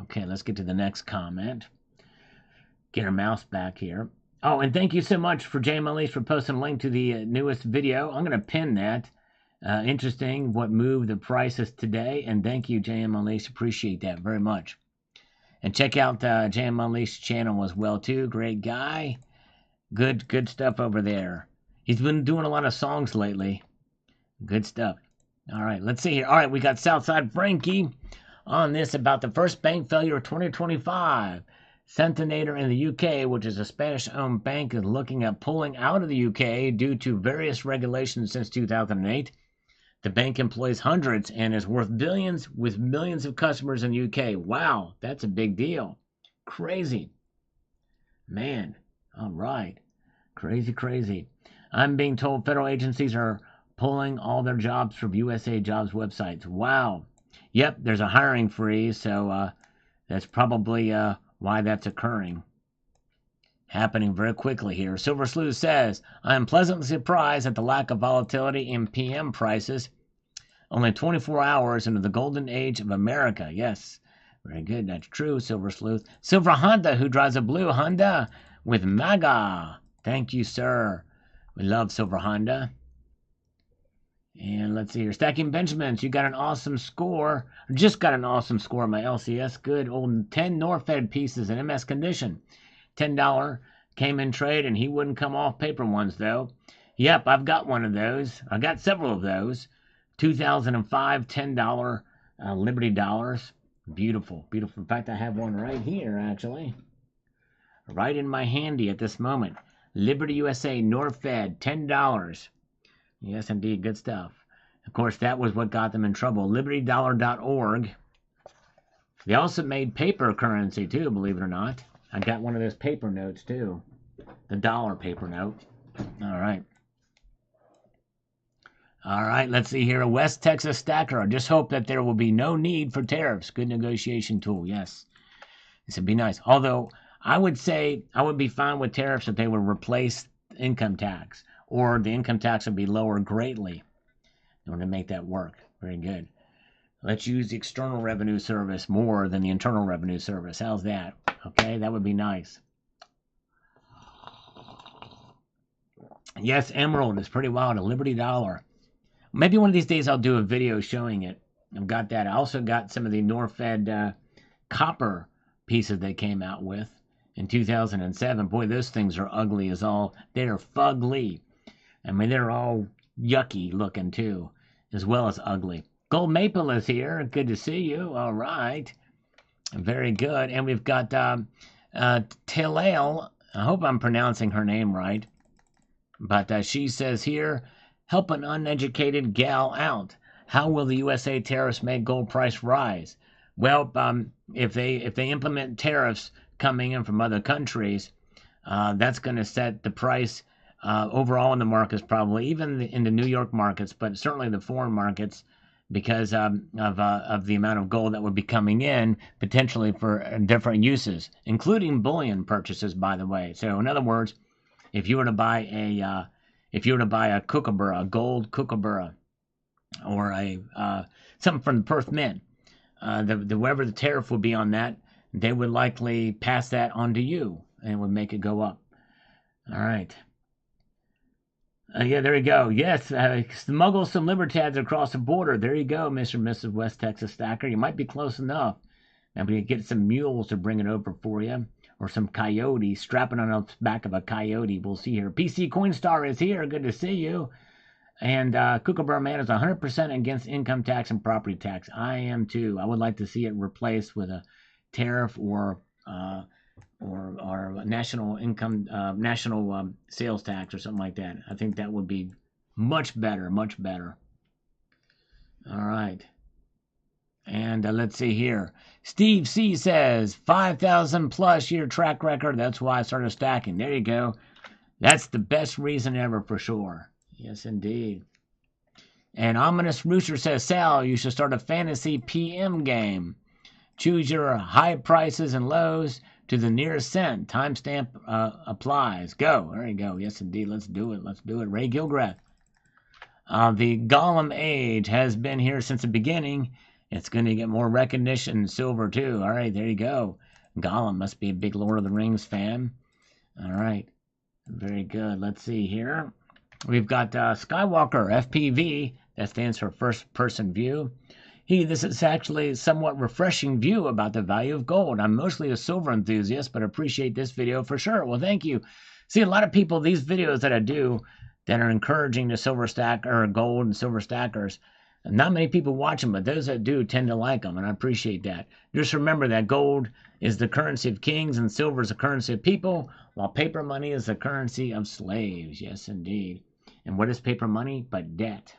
Okay, let's get to the next comment. Get our mouse back here. Oh, and thank you so much for Jay Unleashed for posting a link to the newest video. I'm going to pin that. Interesting what moved the prices today. And thank you, Jay Unleashed. Appreciate that very much. And check out Jay Unleashed channel as well, too. Great guy. Good stuff over there. He's been doing a lot of songs lately. Good stuff. All right, let's see here. All right, we got Southside Frankie on this about the first bank failure of 2025. Centenator in the UK, which is a Spanish-owned bank, is looking at pulling out of the UK due to various regulations since 2008. The bank employs hundreds and is worth billions with millions of customers in the UK. Wow, that's a big deal. Crazy. Man, all right. Crazy, crazy. I'm being told federal agencies are pulling all their jobs from USA Jobs websites. Wow. Yep, there's a hiring freeze, so that's probably why that's occurring. Happening very quickly here. Silver Sleuth says, I am pleasantly surprised at the lack of volatility in PM prices. Only 24 hours into the golden age of America. Yes, very good. That's true, Silver Sleuth. Silver Honda, who drives a blue Honda with MAGA. Thank you, sir. We love Silver Honda. And let's see here. Stacking Benjamins, you got an awesome score. Just got an awesome score on my LCS. Good old 10 Norfed pieces in MS condition. $10 came in trade, and he wouldn't come off paper ones, though. Yep, I've got one of those. I got several of those. 2005 $10 Liberty dollars. Beautiful, beautiful. In fact, I have one right here, actually. Right in my handy at this moment. Liberty USA Norfed, $10. Yes, indeed. Good stuff. Of course, that was what got them in trouble. LibertyDollar.org. They also made paper currency, too, believe it or not. I got one of those paper notes, too. The dollar paper note. All right. All right, let's see here. A West Texas stacker. I just hope that there will be no need for tariffs. Good negotiation tool, yes. This would be nice. Although, I would say I would be fine with tariffs if they would replace income tax. Or the income tax would be lowered greatly in order to make that work. Very good. Let's use the External Revenue Service more than the Internal Revenue Service. How's that? Okay, that would be nice. Yes, Emerald is pretty wild. A Liberty dollar. Maybe one of these days I'll do a video showing it. I've got that. I also got some of the Norfed copper pieces they came out with in 2007. Boy, those things are ugly as all. They are fugly. I mean, they're all yucky looking too, as well as ugly. Gold Maple is here. Good to see you. All right. Very good. And we've got Tilale. I hope I'm pronouncing her name right. But she says here, help an uneducated gal out. How will the USA tariffs make gold price rise? Well, if they implement tariffs coming in from other countries, that's going to set the price overall in the markets, probably even in the New York markets, but certainly the foreign markets, because of the amount of gold that would be coming in potentially for different uses, including bullion purchases, by the way. So, in other words, if you were to buy a kookaburra, a gold kookaburra, or a something from the Perth Mint, whatever the tariff would be on that, they would likely pass that on to you and would make it go up. All right. Yeah, there you go. Yes, smuggle some libertads across the border. There you go, Mr. and Mrs. West Texas Stacker. You might be close enough. Maybe get some mules to bring it over for you, or some coyote strapping on the back of a coyote. We'll see here. PC Coinstar is here. Good to see you. And Kookaburra Man is 100% against income tax and property tax. I am too. I would like to see it replaced with a tariff or national income, national sales tax or something like that. I think that would be much better, much better. All right. And let's see here. Steve C says 5,000 plus year track record. That's why I started stacking. There you go. That's the best reason ever for sure. Yes, indeed. And Ominous Rooster says, Sal, you should start a fantasy PM game. Choose your high prices and lows to the nearest cent. Timestamp applies. Go. There you go. Yes, indeed. Let's do it. Let's do it. Ray Gilgrath. The Gollum age has been here since the beginning. It's going to get more recognition in silver, too. All right, there you go. Gollum must be a big Lord of the Rings fan. All right. Very good. Let's see here. We've got Skywalker, FPV. That stands for first person view. This is actually a somewhat refreshing view about the value of gold. I'm mostly a silver enthusiast, but appreciate this video for sure. Well, thank you. See, a lot of people, these videos that I do that are encouraging the silver stack or gold and silver stackers, not many people watch them, but those that do tend to like them, and I appreciate that. Just remember that gold is the currency of kings and silver is the currency of people, while paper money is the currency of slaves. Yes, indeed. And what is paper money but debt?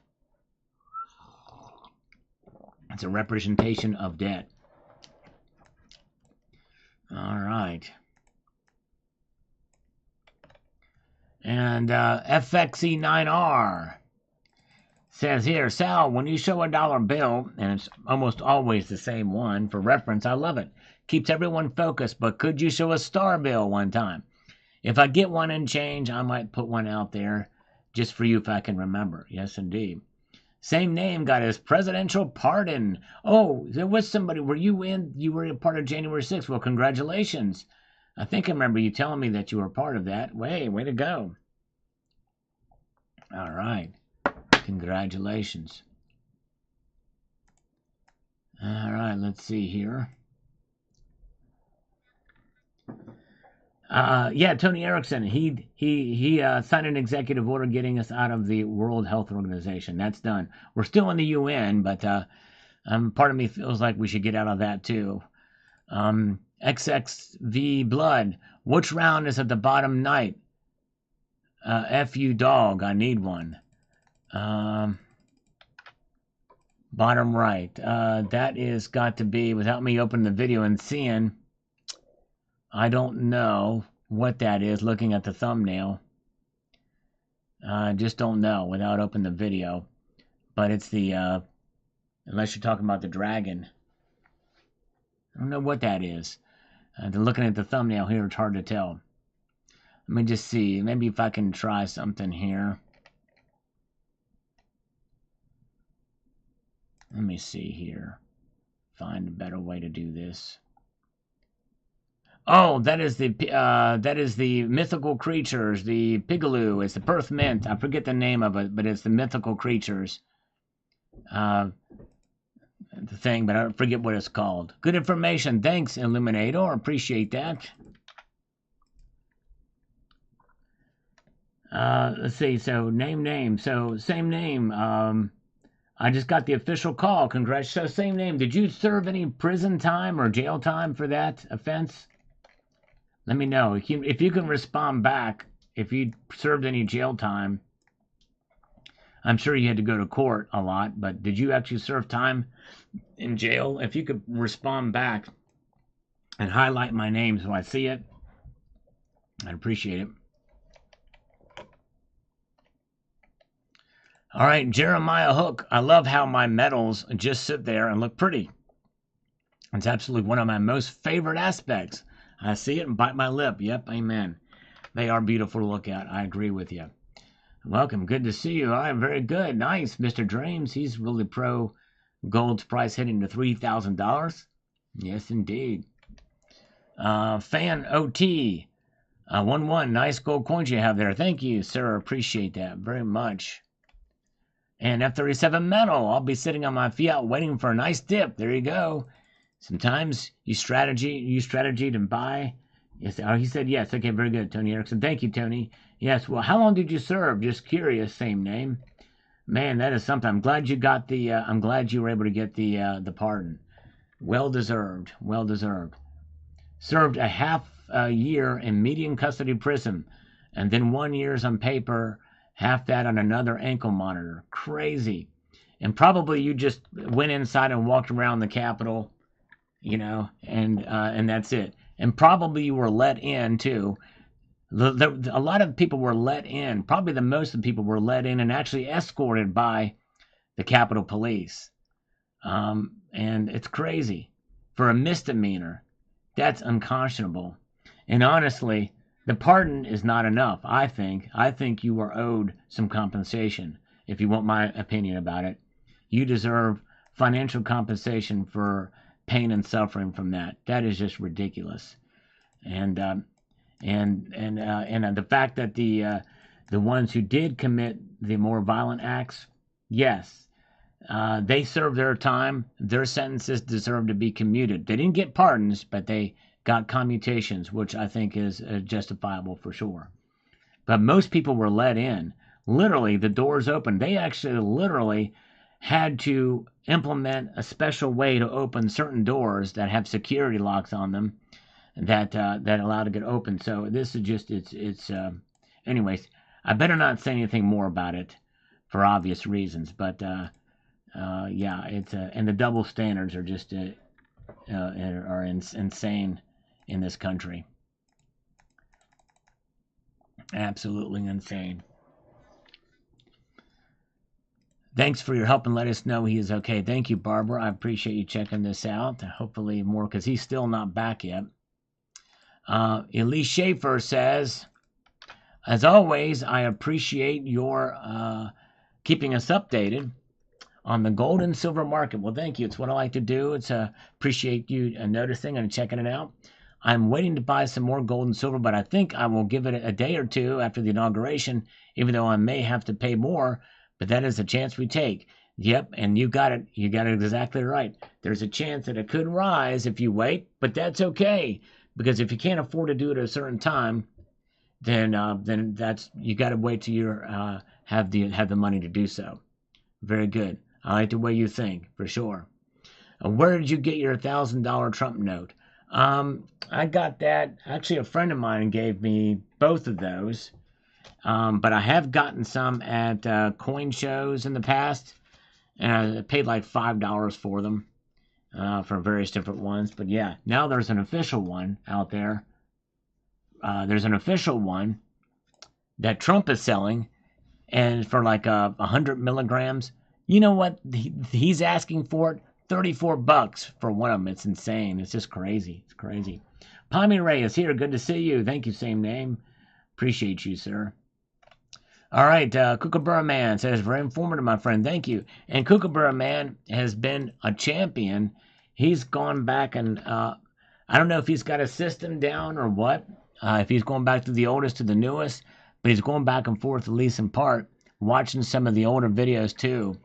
It's a representation of debt. All right. And FXE9R says here, Sal, when you show a dollar bill, and it's almost always the same one, for reference, I love it. Keeps everyone focused, but could you show a star bill one time? If I get one in change, I might put one out there just for you if I can remember. Yes, indeed. Same name got his presidential pardon. Oh, there was somebody. You were a part of January 6th. Well, congratulations. I think I remember you telling me that you were a part of that. Way to go. All right. Congratulations. All right, let's see here. Tony Erickson, he signed an executive order getting us out of the World Health Organization. That's done. We're still in the UN, but part of me feels like we should get out of that too. XXV Blood, which round is at the bottom night? FU dog, I need one. Bottom right. That is got to be, without me opening the video and seeing, I don't know what that is looking at the thumbnail. I just don't know without opening the video. But it's the, unless you're talking about the dragon. I don't know what that is. Looking at the thumbnail here, it's hard to tell. Let me just see. Maybe if I can try something here. Let me see here. Find a better way to do this. Oh, that is the mythical creatures, the Pigaloo. It's the Perth Mint. I forget the name of it, but it's the mythical creatures. the thing, but I forget what it's called. Good information. Thanks, Illuminator. Appreciate that. Let's see. So name. So same name. I just got the official call. Congrats. So same name. Did you serve any prison time or jail time for that offense? Let me know. If you can respond back, if you served any jail time. I'm sure you had to go to court a lot, but did you actually serve time in jail? If you could respond back and highlight my name so I see it, I'd appreciate it. All right, Jeremiah Hook. I love how my medals just sit there and look pretty. It's absolutely one of my most favorite aspects. I see it and bite my lip. Yep, amen. They are beautiful to look at. I agree with you. Welcome. Good to see you. All right, very good. Nice. Mr. Dreams, he's really pro gold's price hitting to $3,000. Yes, indeed. Fan OT. 1-1. Nice gold coins you have there. Thank you, sir. Appreciate that very much. And F37 metal. I'll be sitting on my fiat waiting for a nice dip. There you go. Sometimes you strategy to buy. Yes, he said yes. Okay, very good, Tony Erickson. Thank you, Tony. Yes, well, how long did you serve? Just curious, same name. Man, that is something. I'm glad you got the, I'm glad you were able to get the pardon. Well deserved, well deserved. Served a half a year in medium custody prison, and then 1 year on paper, half that on another ankle monitor. Crazy. And probably you just went inside and walked around the Capitol, you know, and that's it. And probably you were let in, too. A lot of people were let in. Probably the most of the people were let in and actually escorted by the Capitol Police. And it's crazy. For a misdemeanor, that's unconscionable. And honestly, the pardon is not enough, I think. I think you are owed some compensation, if you want my opinion about it. You deserve financial compensation for pain and suffering from that. That is just ridiculous. And the fact that the ones who did commit the more violent acts, yes, they served their time. Their sentences deserve to be commuted. They didn't get pardons, but they got commutations, which I think is justifiable for sure. But most people were let in. Literally, the doors opened. They actually literally had to implement a special way to open certain doors that have security locks on them that allow to get open. So this is just, it's anyways, I better not say anything more about it for obvious reasons, but yeah, it's and the double standards are just are insane in this country. Absolutely insane. Thanks for your help and let us know he is okay. Thank you, Barbara. I appreciate you checking this out. Hopefully more, because he's still not back yet. Elise Schaefer says, as always, I appreciate your keeping us updated on the gold and silver market. Well, thank you. It's what I like to do. It's appreciate you noticing and checking it out. I'm waiting to buy some more gold and silver, but I think I will give it a day or two after the inauguration, even though I may have to pay more. But that is a chance we take. Yep, and you got it. You got it exactly right. There's a chance that it could rise if you wait, but that's okay, because if you can't afford to do it at a certain time, then that's, you got to wait till you have the money to do so. Very good. I like the way you think, for sure. Where did you get your $1,000 Trump note? I got that. Actually, a friend of mine gave me both of those. But I have gotten some at coin shows in the past, and I paid like $5 for them for various different ones. But yeah, now there's an official one out there. There's an official one that Trump is selling, and for like 100 milligrams. You know what? He's asking for it $34 for one of them. It's insane. It's just crazy. It's crazy. Pommy Ray is here. Good to see you. Thank you. Same name. Appreciate you, sir. All right, Kookaburra Man says, very informative, my friend. Thank you. And Kookaburra Man has been a champion. He's gone back and I don't know if he's got a system down or what, if he's going back to the oldest to the newest, but he's going back and forth, at least in part, watching some of the older videos too.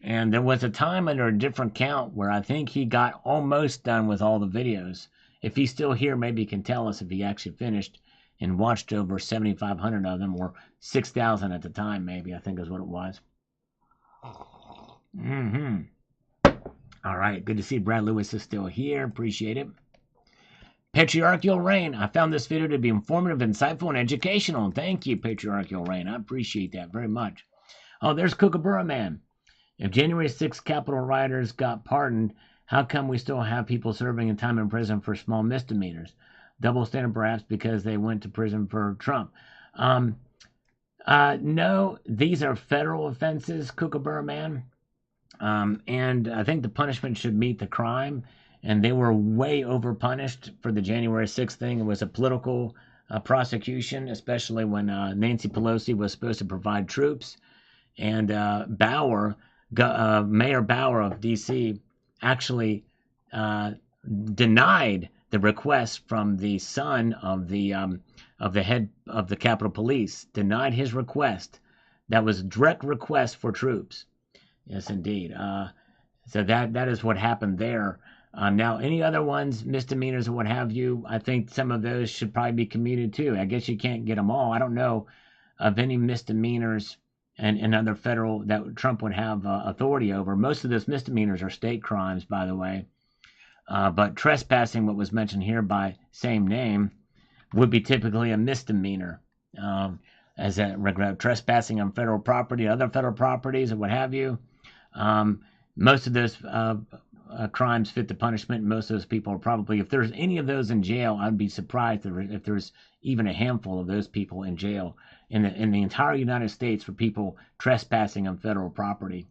And there was a time under a different count where I think he got almost done with all the videos. If he's still here, maybe he can tell us if he actually finished and watched over 7,500 of them, or 6,000 at the time, maybe, I think is what it was. All right, good to see Brad Lewis is still here. Appreciate it. Patriarchal Reign. I found this video to be informative, insightful, and educational. Thank you, Patriarchal Reign. I appreciate that very much. Oh, there's Kookaburra Man. If January 6th Capitol rioters got pardoned, how come we still have people serving time in prison for small misdemeanors? Double standard perhaps because they went to prison for Trump. No, these are federal offenses, Kookaburra Man. And I think the punishment should meet the crime. And they were way overpunished for the January 6th thing. It was a political prosecution, especially when Nancy Pelosi was supposed to provide troops. And Mayor Bauer of D.C. actually denied the request from the son of the head of the Capitol Police. Denied his request. That was a direct request for troops. Yes, indeed. So that is what happened there. Now, any other ones, misdemeanors or what have you, I think some of those should probably be commuted too. I guess you can't get them all. I don't know of any misdemeanors and other federal that Trump would have authority over. Most of those misdemeanors are state crimes, by the way. But trespassing, what was mentioned here by same name, would be typically a misdemeanor. As a regular trespassing on federal property, other federal properties, or what have you. Most of those crimes fit the punishment. Most of those people are probably, if there's any of those in jail, I'd be surprised if there's even a handful of those people in jail in the entire United States for people trespassing on federal property.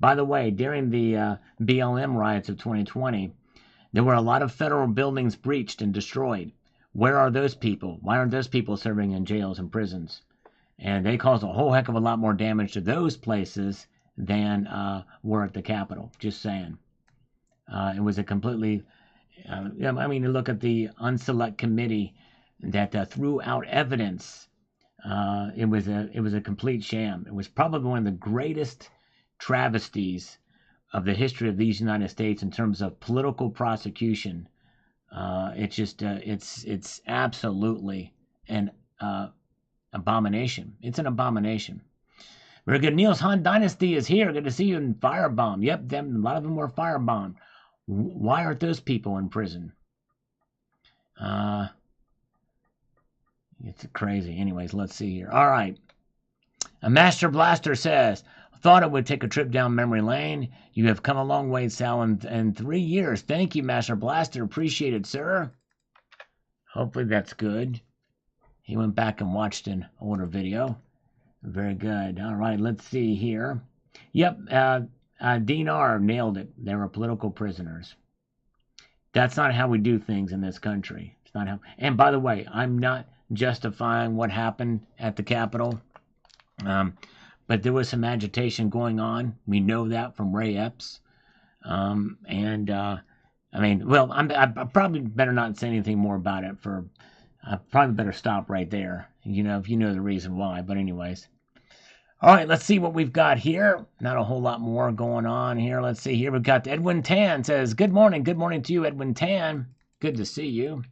By the way, during the BLM riots of 2020, there were a lot of federal buildings breached and destroyed. Where are those people? Why aren't those people serving in jails and prisons? And they caused a whole heck of a lot more damage to those places than were at the Capitol. Just saying. It was a completely, I mean, look at the unselect committee that threw out evidence. It was a complete sham. It was probably one of the greatest travesties of the history of these United States in terms of political prosecution. It's just, it's absolutely an abomination. It's an abomination. Very good. Niels Han Dynasty is here. Good to see you in Firebomb. Yep, a lot of them were firebombed. Why aren't those people in prison? It's crazy. Anyways, let's see here. All right. A Master Blaster says, thought it would take a trip down memory lane. You have come a long way, Sal, in 3 years. Thank you, Master Blaster. Appreciate it, sir. Hopefully that's good. He went back and watched an older video. Very good. All right, let's see here. Yep, DNR nailed it. They were political prisoners. That's not how we do things in this country. It's not how. And by the way, I'm not justifying what happened at the Capitol, but there was some agitation going on. We know that from Ray Epps. I mean, well, I probably better not say anything more about it. I probably better stop right there. You know, if you know the reason why. But anyways. All right, let's see what we've got here. Not a whole lot more going on here. Let's see here. We've got Edwin Tan says, good morning. Good morning to you, Edwin Tan. Good to see you.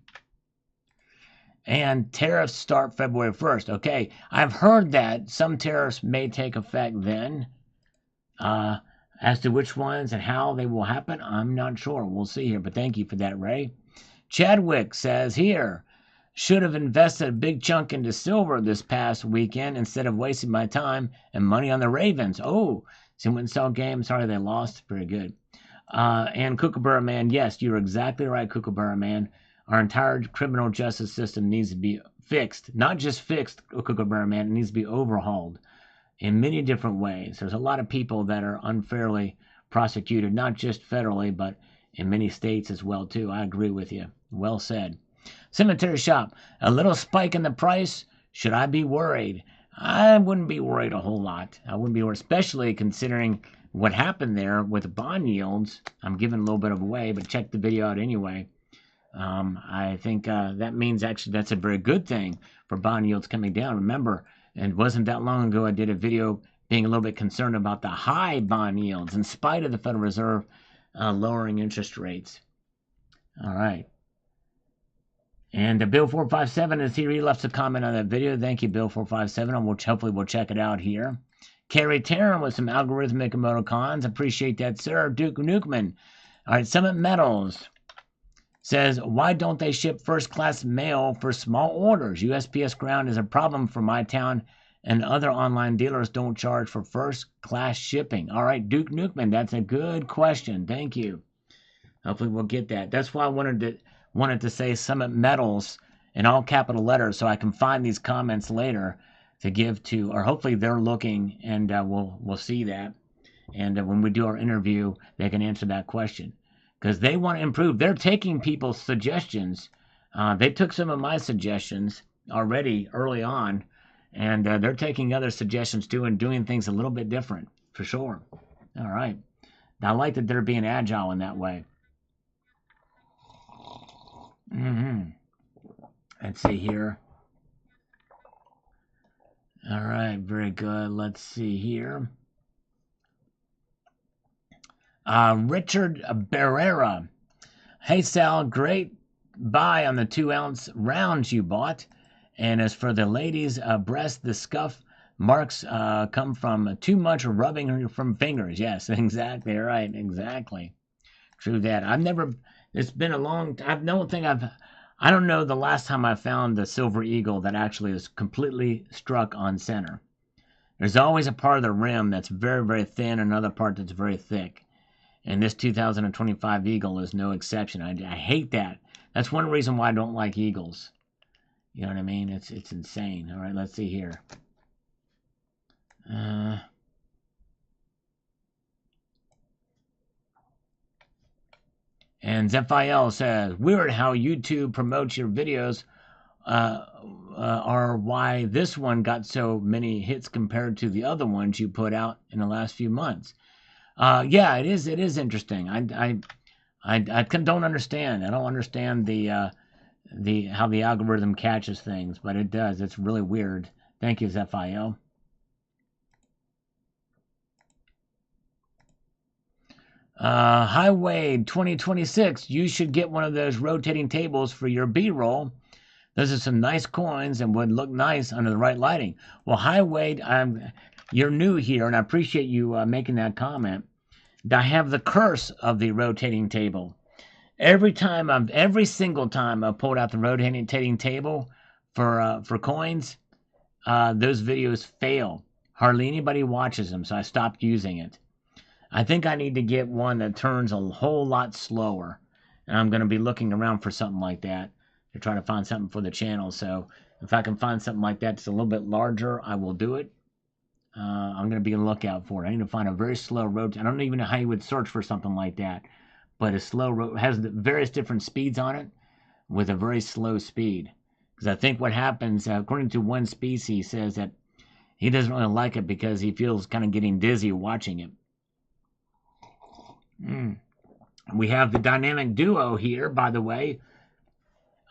And tariffs start February 1st. Okay, I've heard that some tariffs may take effect then. As to which ones and how they will happen, I'm not sure. We'll see here, but thank you for that, Ray. Chadwick says here, should have invested a big chunk into silver this past weekend instead of wasting my time and money on the Ravens. Oh, see, went and saw a game. Sorry they lost. Very good. And Kookaburra Man, yes, you're exactly right, Kookaburra Man. Our entire criminal justice system needs to be fixed. Not just fixed, Kookaburra Man. It needs to be overhauled in many different ways. There's a lot of people that are unfairly prosecuted, not just federally, but in many states as well, too. I agree with you. Well said. Cemetery Shop, a little spike in the price. Should I be worried? I wouldn't be worried a whole lot. I wouldn't be worried, especially considering what happened there with the bond yields. I'm giving a little bit of away, but check the video out anyway. I think that means actually that's a very good thing for bond yields coming down. Remember, it wasn't that long ago I did a video being a little bit concerned about the high bond yields in spite of the Federal Reserve lowering interest rates. All right. And Bill 457 is here. He left a comment on that video. Thank you, Bill 457. And hopefully we'll check it out here. Carrie Taryn with some algorithmic emoticons. Appreciate that, sir. Duke Nukeman. All right, Summit Metals says, why don't they ship first-class mail for small orders? USPS ground is a problem for my town, and other online dealers don't charge for first-class shipping. All right, Duke Nukeman, that's a good question. Thank you. Hopefully we'll get that. That's why I wanted to say Summit Metals in all capital letters so I can find these comments later to give to, or hopefully they're looking and we'll see that. And when we do our interview, they can answer that question. Because they want to improve. They're taking people's suggestions. They took some of my suggestions already early on, and they're taking other suggestions too and doing things a little bit different, for sure. All right. I like that they're being agile in that way. Let's see here. All right, very good. Let's see here. Richard Barrera. Hey, Sal, great buy on the 2-ounce rounds you bought. And as for the ladies' breast, the scuff marks come from too much rubbing from fingers. Yes, exactly right. Exactly. True that. It's been a long time. I don't know the last time I found the silver eagle that actually is completely struck on center. There's always a part of the rim that's very, very thin, another part that's very thick. And this 2025 eagle is no exception. I hate that. That's one reason why I don't like eagles. You know what I mean? It's insane. All right, let's see here. And Zephiel says, weird how YouTube promotes your videos are why this one got so many hits compared to the other ones you put out in the last few months. Yeah, it is interesting. I don't understand. I don't understand how the algorithm catches things, but it does. It's really weird. Thank you, Zephiel. Highway 2026, you should get one of those rotating tables for your B-roll. Those are some nice coins and would look nice under the right lighting. Well, Highway, you're new here, and I appreciate you making that comment. I have the curse of the rotating table. Every single time I've pulled out the rotating table for coins, those videos fail. Hardly anybody watches them, so I stopped using it. I think I need to get one that turns a whole lot slower, and I'm going to be looking around for something like that to try to find something for the channel. So if I can find something like that that's a little bit larger, I will do it. I'm going to be on the lookout for it. I need to find a very slow road. I don't even know how you would search for something like that, but a slow road has various different speeds on it with a very slow speed. Because I think what happens, according to one species, says that he doesn't really like it because he feels kind of getting dizzy watching it. We have the dynamic duo here, by the way.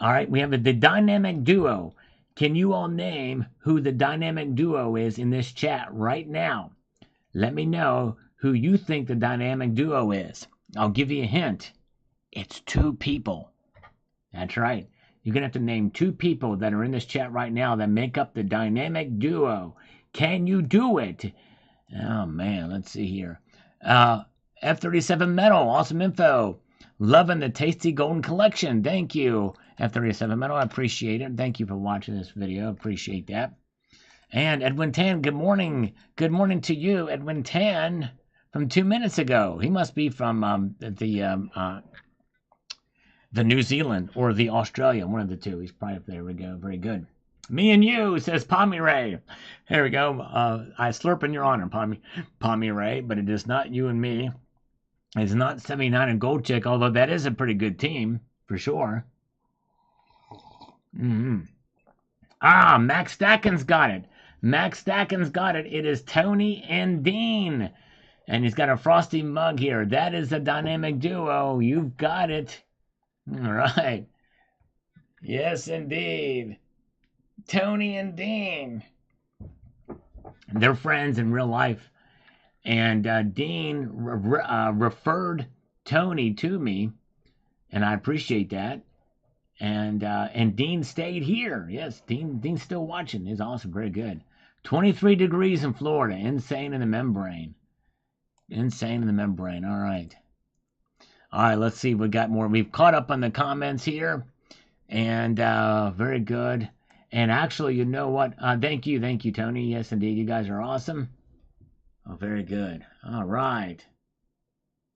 All right, we have the dynamic duo. Can you all name who the dynamic duo is in this chat right now? Let me know who you think the dynamic duo is. I'll give you a hint. It's 2 people. That's right. You're going to have to name 2 people that are in this chat right now that make up the dynamic duo. Can you do it? Oh, man, let's see here. F37 Metal, awesome info. Loving the tasty golden collection. Thank you, F37 Metal. I appreciate it. Thank you for watching this video. Appreciate that. And Edwin Tan, good morning. Good morning to you, Edwin Tan, from 2 minutes ago. He must be from the New Zealand or the Australia, one of the two. He's probably up there. We go. Very good. Me and you, says Pommy Ray. Here we go. I slurp in your honor, Pommy Ray, but it is not you and me. It's not 79 and Gold Chick, although that is a pretty good team, for sure. Max Stackins got it. Max Stackins got it. It is Tony and Dean. And he's got a frosty mug here. That is the dynamic duo. You've got it. All right. Yes, indeed. Tony and Dean. They're friends in real life. And Dean referred Tony to me, and I appreciate that. And Dean stayed here. Yes, Dean's still watching. It's awesome. Very good. 23 degrees in Florida. Insane in the membrane. Insane in the membrane. All right. All right, let's see. We got more. We've caught up on the comments here. And very good. And actually, you know what? Thank you, Tony. Yes, indeed. You guys are awesome. Oh, very good. All right.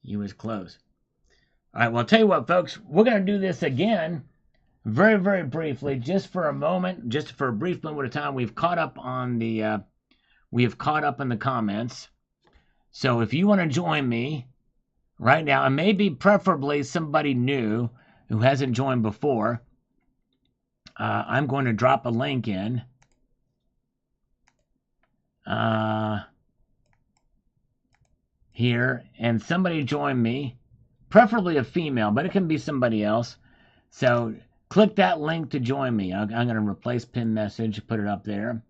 You was close. All right, well, I'll tell you what, folks. We're going to do this again very, very briefly, just for a moment, just for a brief moment of time. We've caught up on the comments. So if you want to join me right now, and maybe preferably somebody new who hasn't joined before, I'm going to drop a link in. Here, and somebody join me, preferably a female, but it can be somebody else. So click that link to join me. I'm going to replace pin message, put it up there.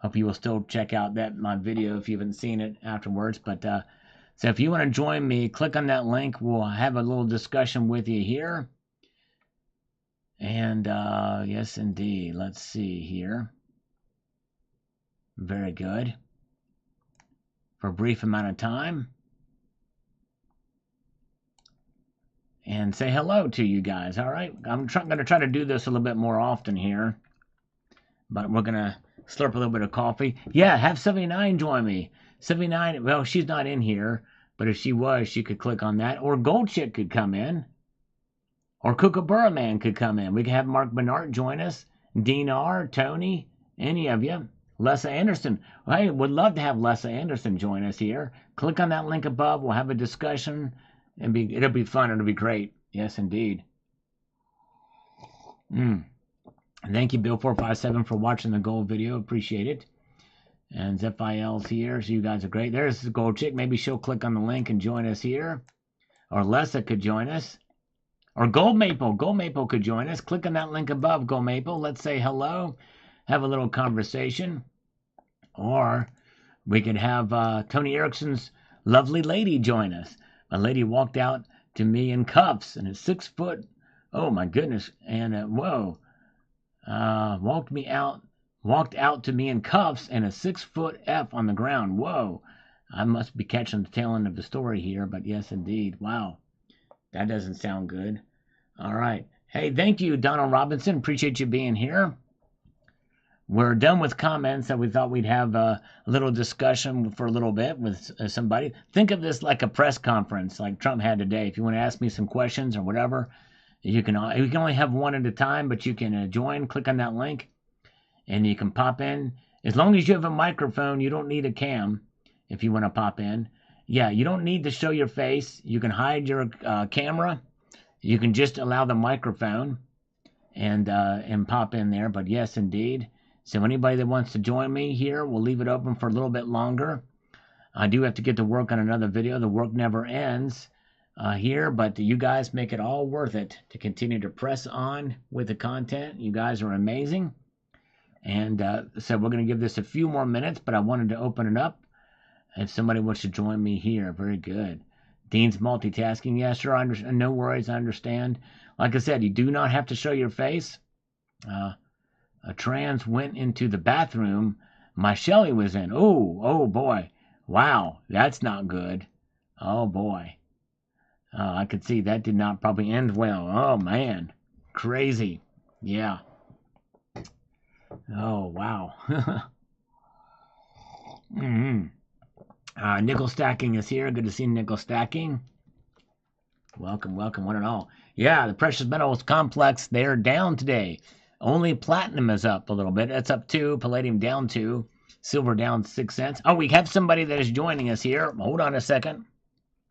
Hope you will still check out my video if you haven't seen it afterwards. But so if you want to join me, click on that link. We'll have a little discussion with you here. And yes, indeed. Let's see here. Very good. For a brief amount of time. And say hello to you guys, all right? I'm going to try to do this a little bit more often here. But we're going to slurp a little bit of coffee. Yeah, have 79 join me. 79, well, she's not in here. But if she was, she could click on that. Or Gold Chick could come in. Or Kookaburra Man could come in. We could have Mark Bernard join us. Dean R., Tony, any of you. Lessa Anderson. Hey, would love to have Lessa Anderson join us here. Click on that link above. We'll have a discussion. It'll be fun. It'll be great. Yes, indeed. Thank you, Bill457, for watching the gold video. Appreciate it. And Zephil's here, so you guys are great. There's the Gold Chick. Maybe she'll click on the link and join us here. Or Lessa could join us. Or Gold Maple. Gold Maple could join us. Click on that link above, Gold Maple. Let's say hello. Have a little conversation. Or we could have Tony Erickson's lovely lady join us. A lady walked out to me in cuffs and a 6 foot, oh my goodness, and whoa, walked out to me in cuffs and a 6 foot F on the ground. Whoa, I must be catching the tail end of the story here, but yes, indeed. Wow, that doesn't sound good. All right. Hey, thank you, Donald Robinson. Appreciate you being here. We're done with comments, so we thought we'd have a little discussion for a little bit with somebody. Think of this like a press conference like Trump had today. If you want to ask me some questions or whatever, you can only have one at a time, but you can join, click on that link, and you can pop in. As long as you have a microphone, you don't need a cam if you want to pop in. Yeah, you don't need to show your face. You can hide your camera. You can just allow the microphone and pop in there. But yes, indeed. So anybody that wants to join me here, we'll leave it open for a little bit longer. I do have to get to work on another video. The work never ends here, but you guys make it all worth it to continue to press on with the content. You guys are amazing. And so we're going to give this a few more minutes, but I wanted to open it up. If somebody wants to join me here, very good. Dean's multitasking. Yeah, sure. No worries. I understand. Like I said, you do not have to show your face. A trans went into the bathroom my Shelly was in. Oh boy. Wow, that's not good. Oh boy. I could see that did not probably end well. Oh man. Crazy. Yeah. Oh wow. Nickel Stacking is here. Good to see Nickel Stacking. Welcome, one and all. Yeah, the precious metals complex, they're down today. Only platinum is up a little bit. That's up 2. Palladium down 2. Silver down 6 cents. Oh, we have somebody that is joining us here. Hold on a second.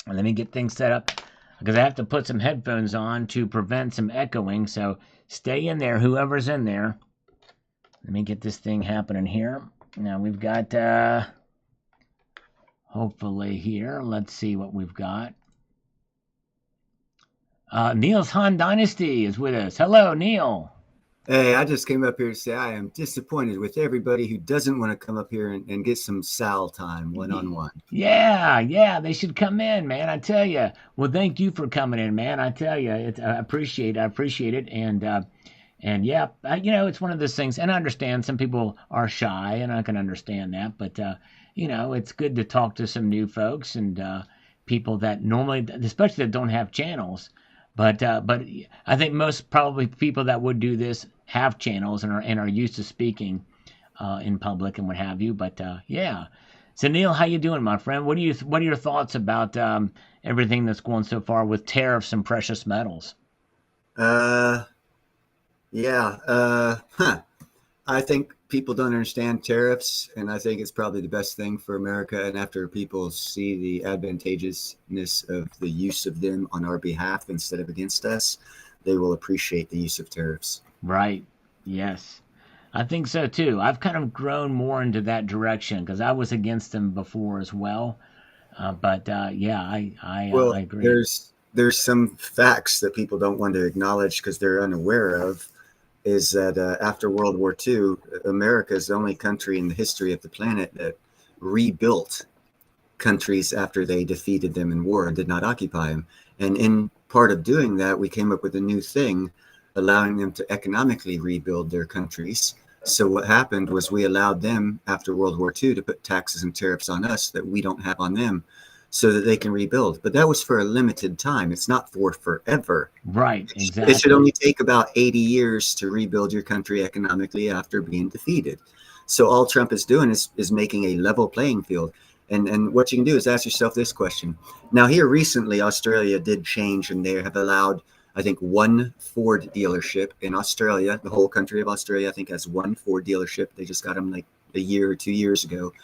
Let me get things set up because I have to put some headphones on to prevent some echoing. So stay in there, whoever's in there. Let me get this thing happening here. Now we've got, hopefully here. Let's see what we've got. Neil's Han Dynasty is with us. Hello, Neil. Hey, I just came up here to say I am disappointed with everybody who doesn't want to come up here and get some Sal time one-on-one. Yeah, they should come in, man. I tell you. Well, thank you for coming in, man. I tell you, I appreciate it, and yeah, it's one of those things, and I understand some people are shy, and I can understand that, but it's good to talk to some new folks and people that normally, especially that don't have channels, but I think most probably people that would do this have channels and are used to speaking in public and what have you. But yeah. So Neil, how you doing, my friend? What are your thoughts about everything that's going so far with tariffs and precious metals? Uh, yeah. I think people don't understand tariffs, and I think it's probably the best thing for America. And after people see the advantageousness of the use of them on our behalf instead of against us, they will appreciate the use of tariffs. Right. Yes. I think so too. I've kind of grown more into that direction because I was against them before as well. But yeah, Well, I agree. there's some facts that people don't want to acknowledge because they're unaware of. Is that after World War II, America is the only country in the history of the planet that rebuilt countries after they defeated them in war and did not occupy them. And in part of doing that, we came up with a new thing, allowing them to economically rebuild their countries. So what happened was we allowed them after World War II to put taxes and tariffs on us that we don't have on them so that they can rebuild. But that was for a limited time. It's not for forever. Right, exactly. It should only take about 80 years to rebuild your country economically after being defeated. So all Trump is doing is making a level playing field. And what you can do is ask yourself this question. Now, here recently, Australia did change, and they have allowed, I think, one Ford dealership in Australia. The whole country of Australia, I think, has one Ford dealership. They just got them like a year or 2 years ago.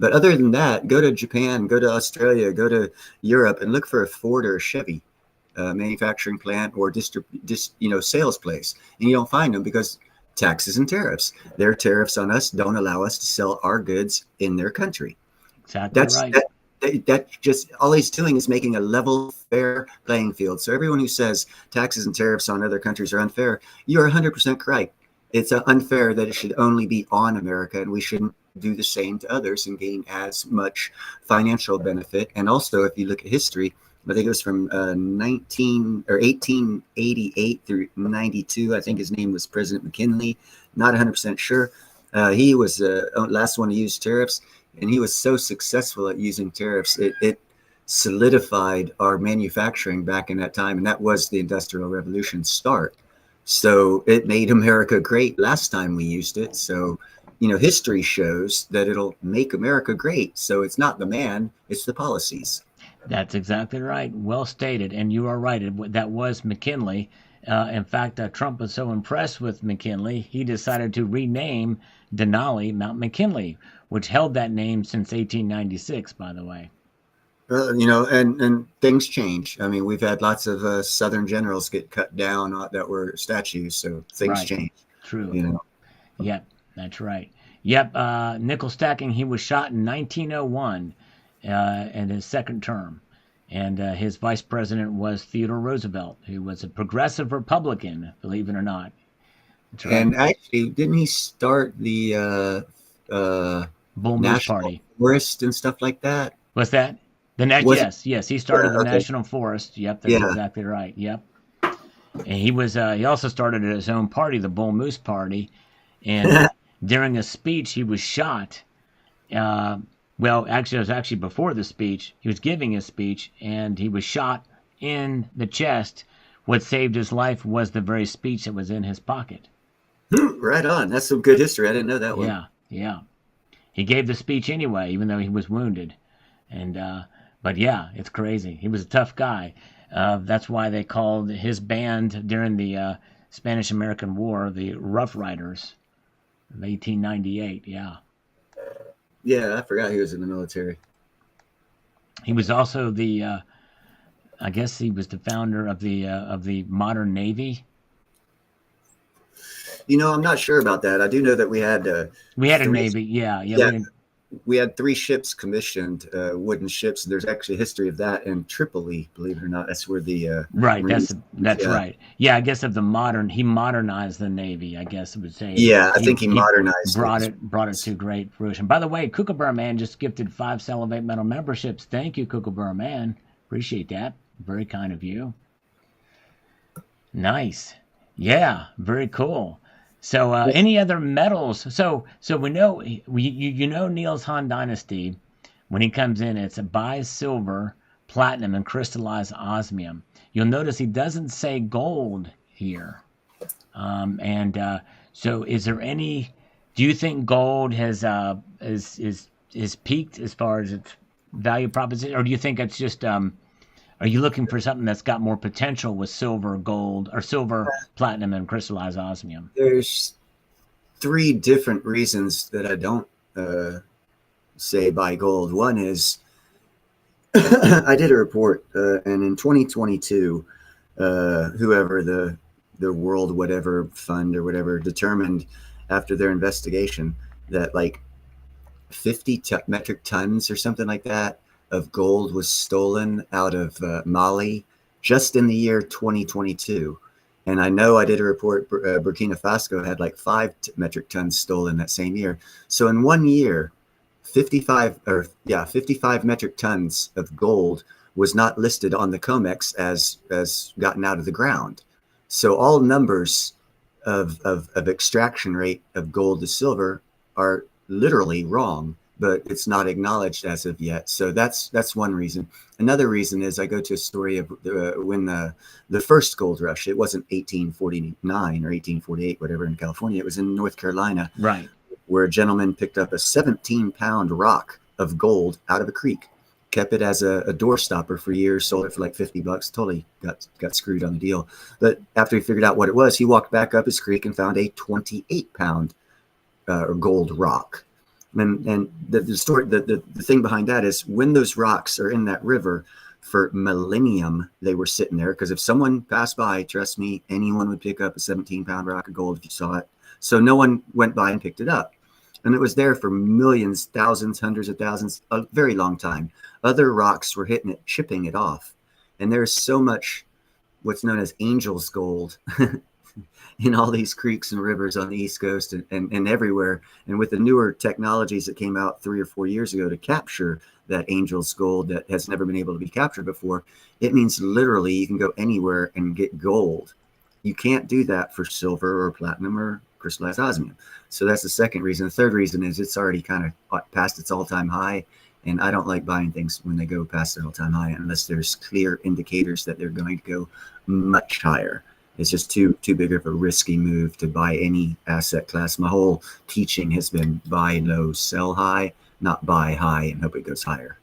But other than that, go to Japan, go to Australia, go to Europe, and look for a Ford or a Chevy manufacturing plant or sales place, and you don't find them because taxes and tariffs. Their tariffs on us don't allow us to sell our goods in their country. Exactly right. That just all he's doing is making a level, fair playing field. So everyone who says taxes and tariffs on other countries are unfair, you are 100% correct. It's unfair that it should only be on America, and we shouldn't do the same to others and gain as much financial benefit. And also, if you look at history, I think it was from 1888 through 92. I think his name was President McKinley. Not 100% sure. He was the last one to use tariffs, and he was so successful at using tariffs, it solidified our manufacturing back in that time, and that was the Industrial Revolution start. So it made America great last time we used it. So, history shows that it'll make America great. So it's not the man, it's the policies. That's exactly right. Well stated. And you are right. That was McKinley. In fact, Trump was so impressed with McKinley, he decided to rename Denali Mount McKinley, which held that name since 1896, by the way. And things change. I mean, we've had lots of Southern generals get cut down that were statues, so things change. True. Yep, that's right. Yep, nickel stacking, he was shot in 1901 in his second term. And his vice president was Theodore Roosevelt, who was a progressive Republican, believe it or not. Right. And actually, didn't he start the Bull Moose Party Forest and stuff like that? What's that? Yes, he started the National Forest. Yep, that's exactly right. Yep. And he also started his own party, the Bull Moose Party. And during a speech, he was shot. Well, actually, it was actually before the speech. He was giving his speech, and he was shot in the chest. What saved his life was the very speech that was in his pocket. Right on. That's some good history. I didn't know that one. Yeah. He gave the speech anyway, even though he was wounded. And but yeah, it's crazy. He was a tough guy. That's why they called his band during the Spanish-American War the Rough Riders of 1898. Yeah. Yeah, I forgot he was in the military. He was also I guess he was the founder of the modern Navy. I'm not sure about that. I do know that we had a Navy. Yeah. we had 3 ships commissioned, wooden ships. There's actually a history of that in Tripoli, believe it or not. That's where the right. Marines, That's yeah. right. Yeah, I guess he modernized the Navy. I guess I would say. Yeah, I think he modernized brought it to great fruition. By the way, Kookaburra Man just gifted 5 Salivate Metal memberships. Thank you, Kookaburra Man. Appreciate that. Very kind of you. Nice. Yeah, very cool. So, any other metals? So we know you know Niels Han Dynasty. When he comes in, it's a buy silver, platinum, and crystallized osmium. You'll notice he doesn't say gold here. So, is there any? Do you think gold has is peaked as far as its value proposition, or do you think it's just Are you looking for something that's got more potential with silver, gold, or silver, platinum, and crystallized osmium? There's 3 different reasons that I don't say buy gold. One is I did a report, and in 2022, whoever the World Whatever Fund or whatever determined after their investigation that like 50 metric tons or something like that of gold was stolen out of Mali just in the year 2022. And I know I did a report, Burkina Faso had like 5 metric tons stolen that same year. So in 1 year, 55 metric tons of gold was not listed on the COMEX as gotten out of the ground. So all numbers of extraction rate of gold to silver are literally wrong, but it's not acknowledged as of yet. So that's one reason. Another reason is I go to a story of when the first gold rush. It wasn't 1849 or 1848, whatever, in California. It was in North Carolina, right, where a gentleman picked up a 17-pound rock of gold out of a creek, kept it as a door stopper for years, sold it for like $50. Totally got screwed on the deal. But after he figured out what it was, he walked back up his creek and found a 28-pound gold rock. And the story, the thing behind that is when those rocks are in that river for millennium, they were sitting there, because if someone passed by, trust me, anyone would pick up a 17-pound rock of gold if you saw it. So no one went by and picked it up. And it was there for millions, thousands, hundreds of thousands, a very long time. Other rocks were hitting it, chipping it off. And there's so much what's known as angel's gold in all these creeks and rivers on the East Coast and everywhere. And with the newer technologies that came out 3 or 4 years ago to capture that angel's gold that has never been able to be captured before, it means literally you can go anywhere and get gold. You can't do that for silver or platinum or crystallized osmium. So that's the second reason. The third reason is it's already kind of past its all-time high. And I don't like buying things when they go past their all-time high unless there's clear indicators that they're going to go much higher. It's just too big of a risky move to buy any asset class. My whole teaching has been buy low, sell high, not buy high and hope it goes higher.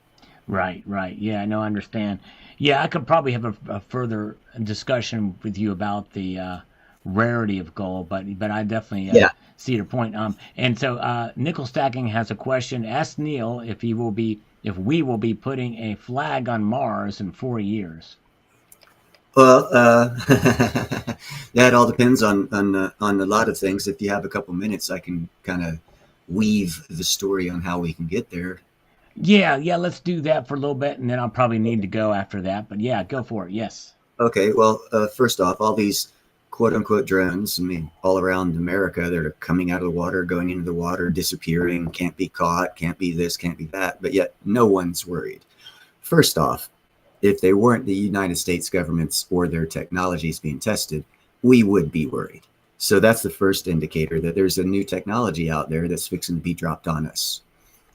Right. Yeah, I know, I understand. Yeah, I could probably have a further discussion with you about the rarity of gold, but I definitely see your point. And so Nickel Stacking has a question. Ask Neil if we will be putting a flag on Mars in 4 years. Well, that all depends on a lot of things. If you have a couple minutes, I can kind of weave the story on how we can get there. Yeah, let's do that for a little bit, and then I'll probably need to go after that. But yeah, go for it. Yes. Okay. Well, first off, all these quote unquote drones, I mean, all around America, they're coming out of the water, going into the water, disappearing, can't be caught, can't be this, can't be that. But yet no one's worried. First off, if they weren't the United States governments or their technologies being tested, we would be worried. So that's the first indicator that there's a new technology out there that's fixing to be dropped on us.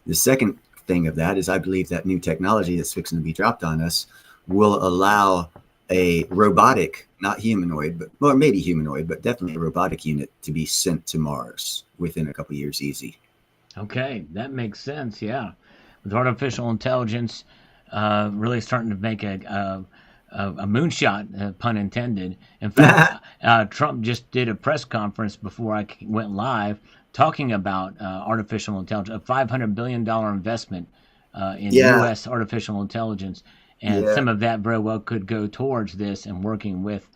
The second thing of that is I believe that new technology that's fixing to be dropped on us will allow a robotic, not humanoid, or maybe humanoid, but definitely a robotic unit to be sent to Mars within a couple of years easy. Okay, that makes sense, yeah. With artificial intelligence really starting to make a moonshot, pun intended. In fact, Trump just did a press conference before I went live talking about artificial intelligence, a $500 billion investment in U.S. artificial intelligence. And some of that very well could go towards this and working with,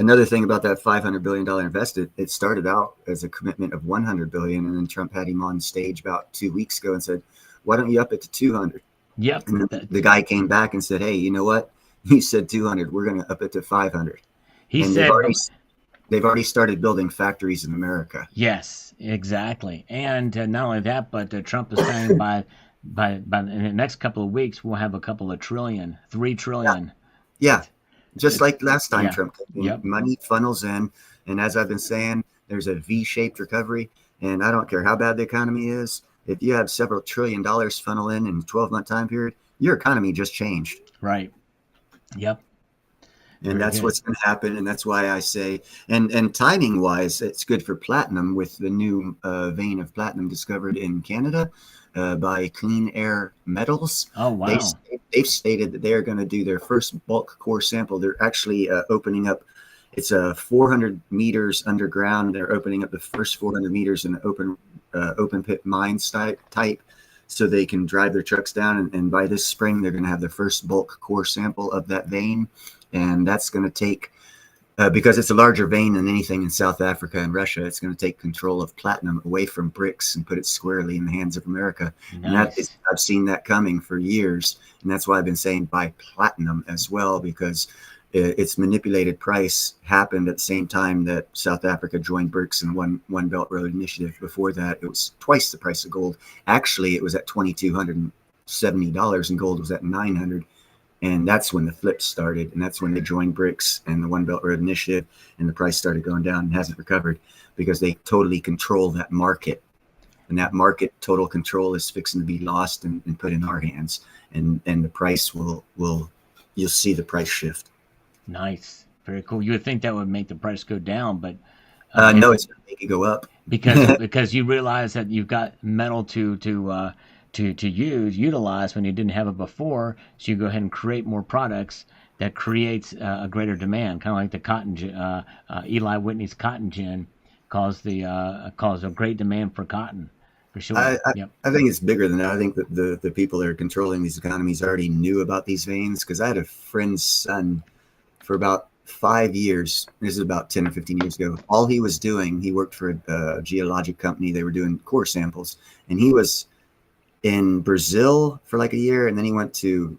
another thing about that $500 billion invested, it started out as a commitment of $100 billion. And then Trump had him on stage about 2 weeks ago and said, why don't you up it to 200? Yep. And then the guy came back and said, hey, you know what? You said 200. We're going to up it to 500. He and said they've already started building factories in America. yes, exactly. And not only that, but Trump is saying by in the next couple of weeks we'll have a couple of trillion, 3 trillion. Yeah. Just like last time, yeah. Trump. Yep. Money funnels in. And as I've been saying, there's a V-shaped recovery. And I don't care how bad the economy is. If you have several $1 trillion funnel in a 12-month time period, your economy just changed. Right. Yep. And that's what's going to happen. And that's why I say, and timing wise, it's good for platinum with the new vein of platinum discovered in Canada by Clean Air Metals. Oh, wow. They've stated that they're going to do their first bulk core sample. They're actually opening up. It's 400 meters underground. They're opening up the first 400 meters in an open pit mine type, so they can drive their trucks down. And by this spring, they're going to have their first bulk core sample of that vein. And that's going to take, because it's a larger vein than anything in South Africa and Russia, it's going to take control of platinum away from bricks and put it squarely in the hands of America. Nice. And I've seen that coming for years. And that's why I've been saying buy platinum as well, because its manipulated price happened at the same time that South Africa joined BRICS and One Belt Road Initiative. Before that, it was twice the price of gold. Actually, it was at $2,270 and gold was at $900. And that's when the flip started. And that's when they joined BRICS and the One Belt Road Initiative, and the price started going down and hasn't recovered because they totally control that market. And that market total control is fixing to be lost and put in our hands. And the price you'll see the price shift. Nice. Very cool. You would think that would make the price go down, but no, it's going to make it go up because you realize that you've got metal to utilize when you didn't have it before. So you go ahead and create more products that creates a greater demand, kind of like the cotton. Eli Whitney's cotton gin caused a great demand for cotton. For sure. I think it's bigger than that. I think that the people that are controlling these economies already knew about these veins, because I had a friend's son for about 5 years. This is about 10 or 15 years ago. All he was doing, he worked for a geologic company. They were doing core samples, and he was in Brazil for like a year, and then he went to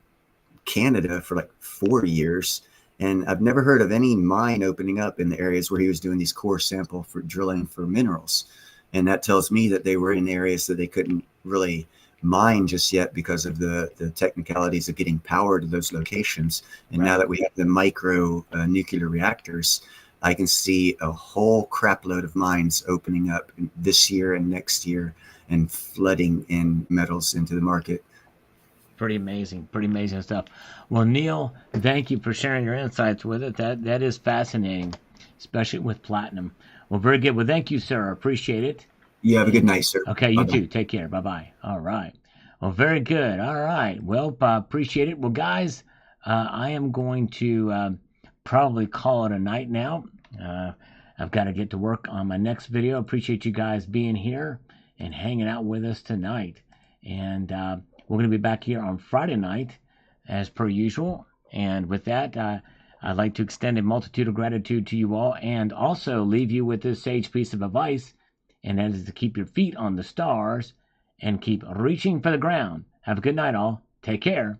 Canada for like 4 years. And I've never heard of any mine opening up in the areas where he was doing these core sample for drilling for minerals. And that tells me that they were in areas that they couldn't really mine just yet because of the technicalities of getting power to those locations. And now that we have the micro nuclear reactors, I can see a whole crap load of mines opening up this year and next year and flooding in metals into the market. Pretty amazing stuff. Well, Neil, thank you for sharing your insights with it. That is fascinating, especially with platinum. Well, very good. Well, thank you, sir. I appreciate it. You have a good night, sir. Okay, you too. Take care. Bye-bye. All right. Well, very good. All right. Well, appreciate it. Well, guys, I am going to probably call it a night now. I've got to get to work on my next video. Appreciate you guys being here and hanging out with us tonight. And we're going to be back here on Friday night as per usual. And with that, I'd like to extend a multitude of gratitude to you all and also leave you with this sage piece of advice, and that is to keep your feet on the stars and keep reaching for the ground. Have a good night, all. Take care.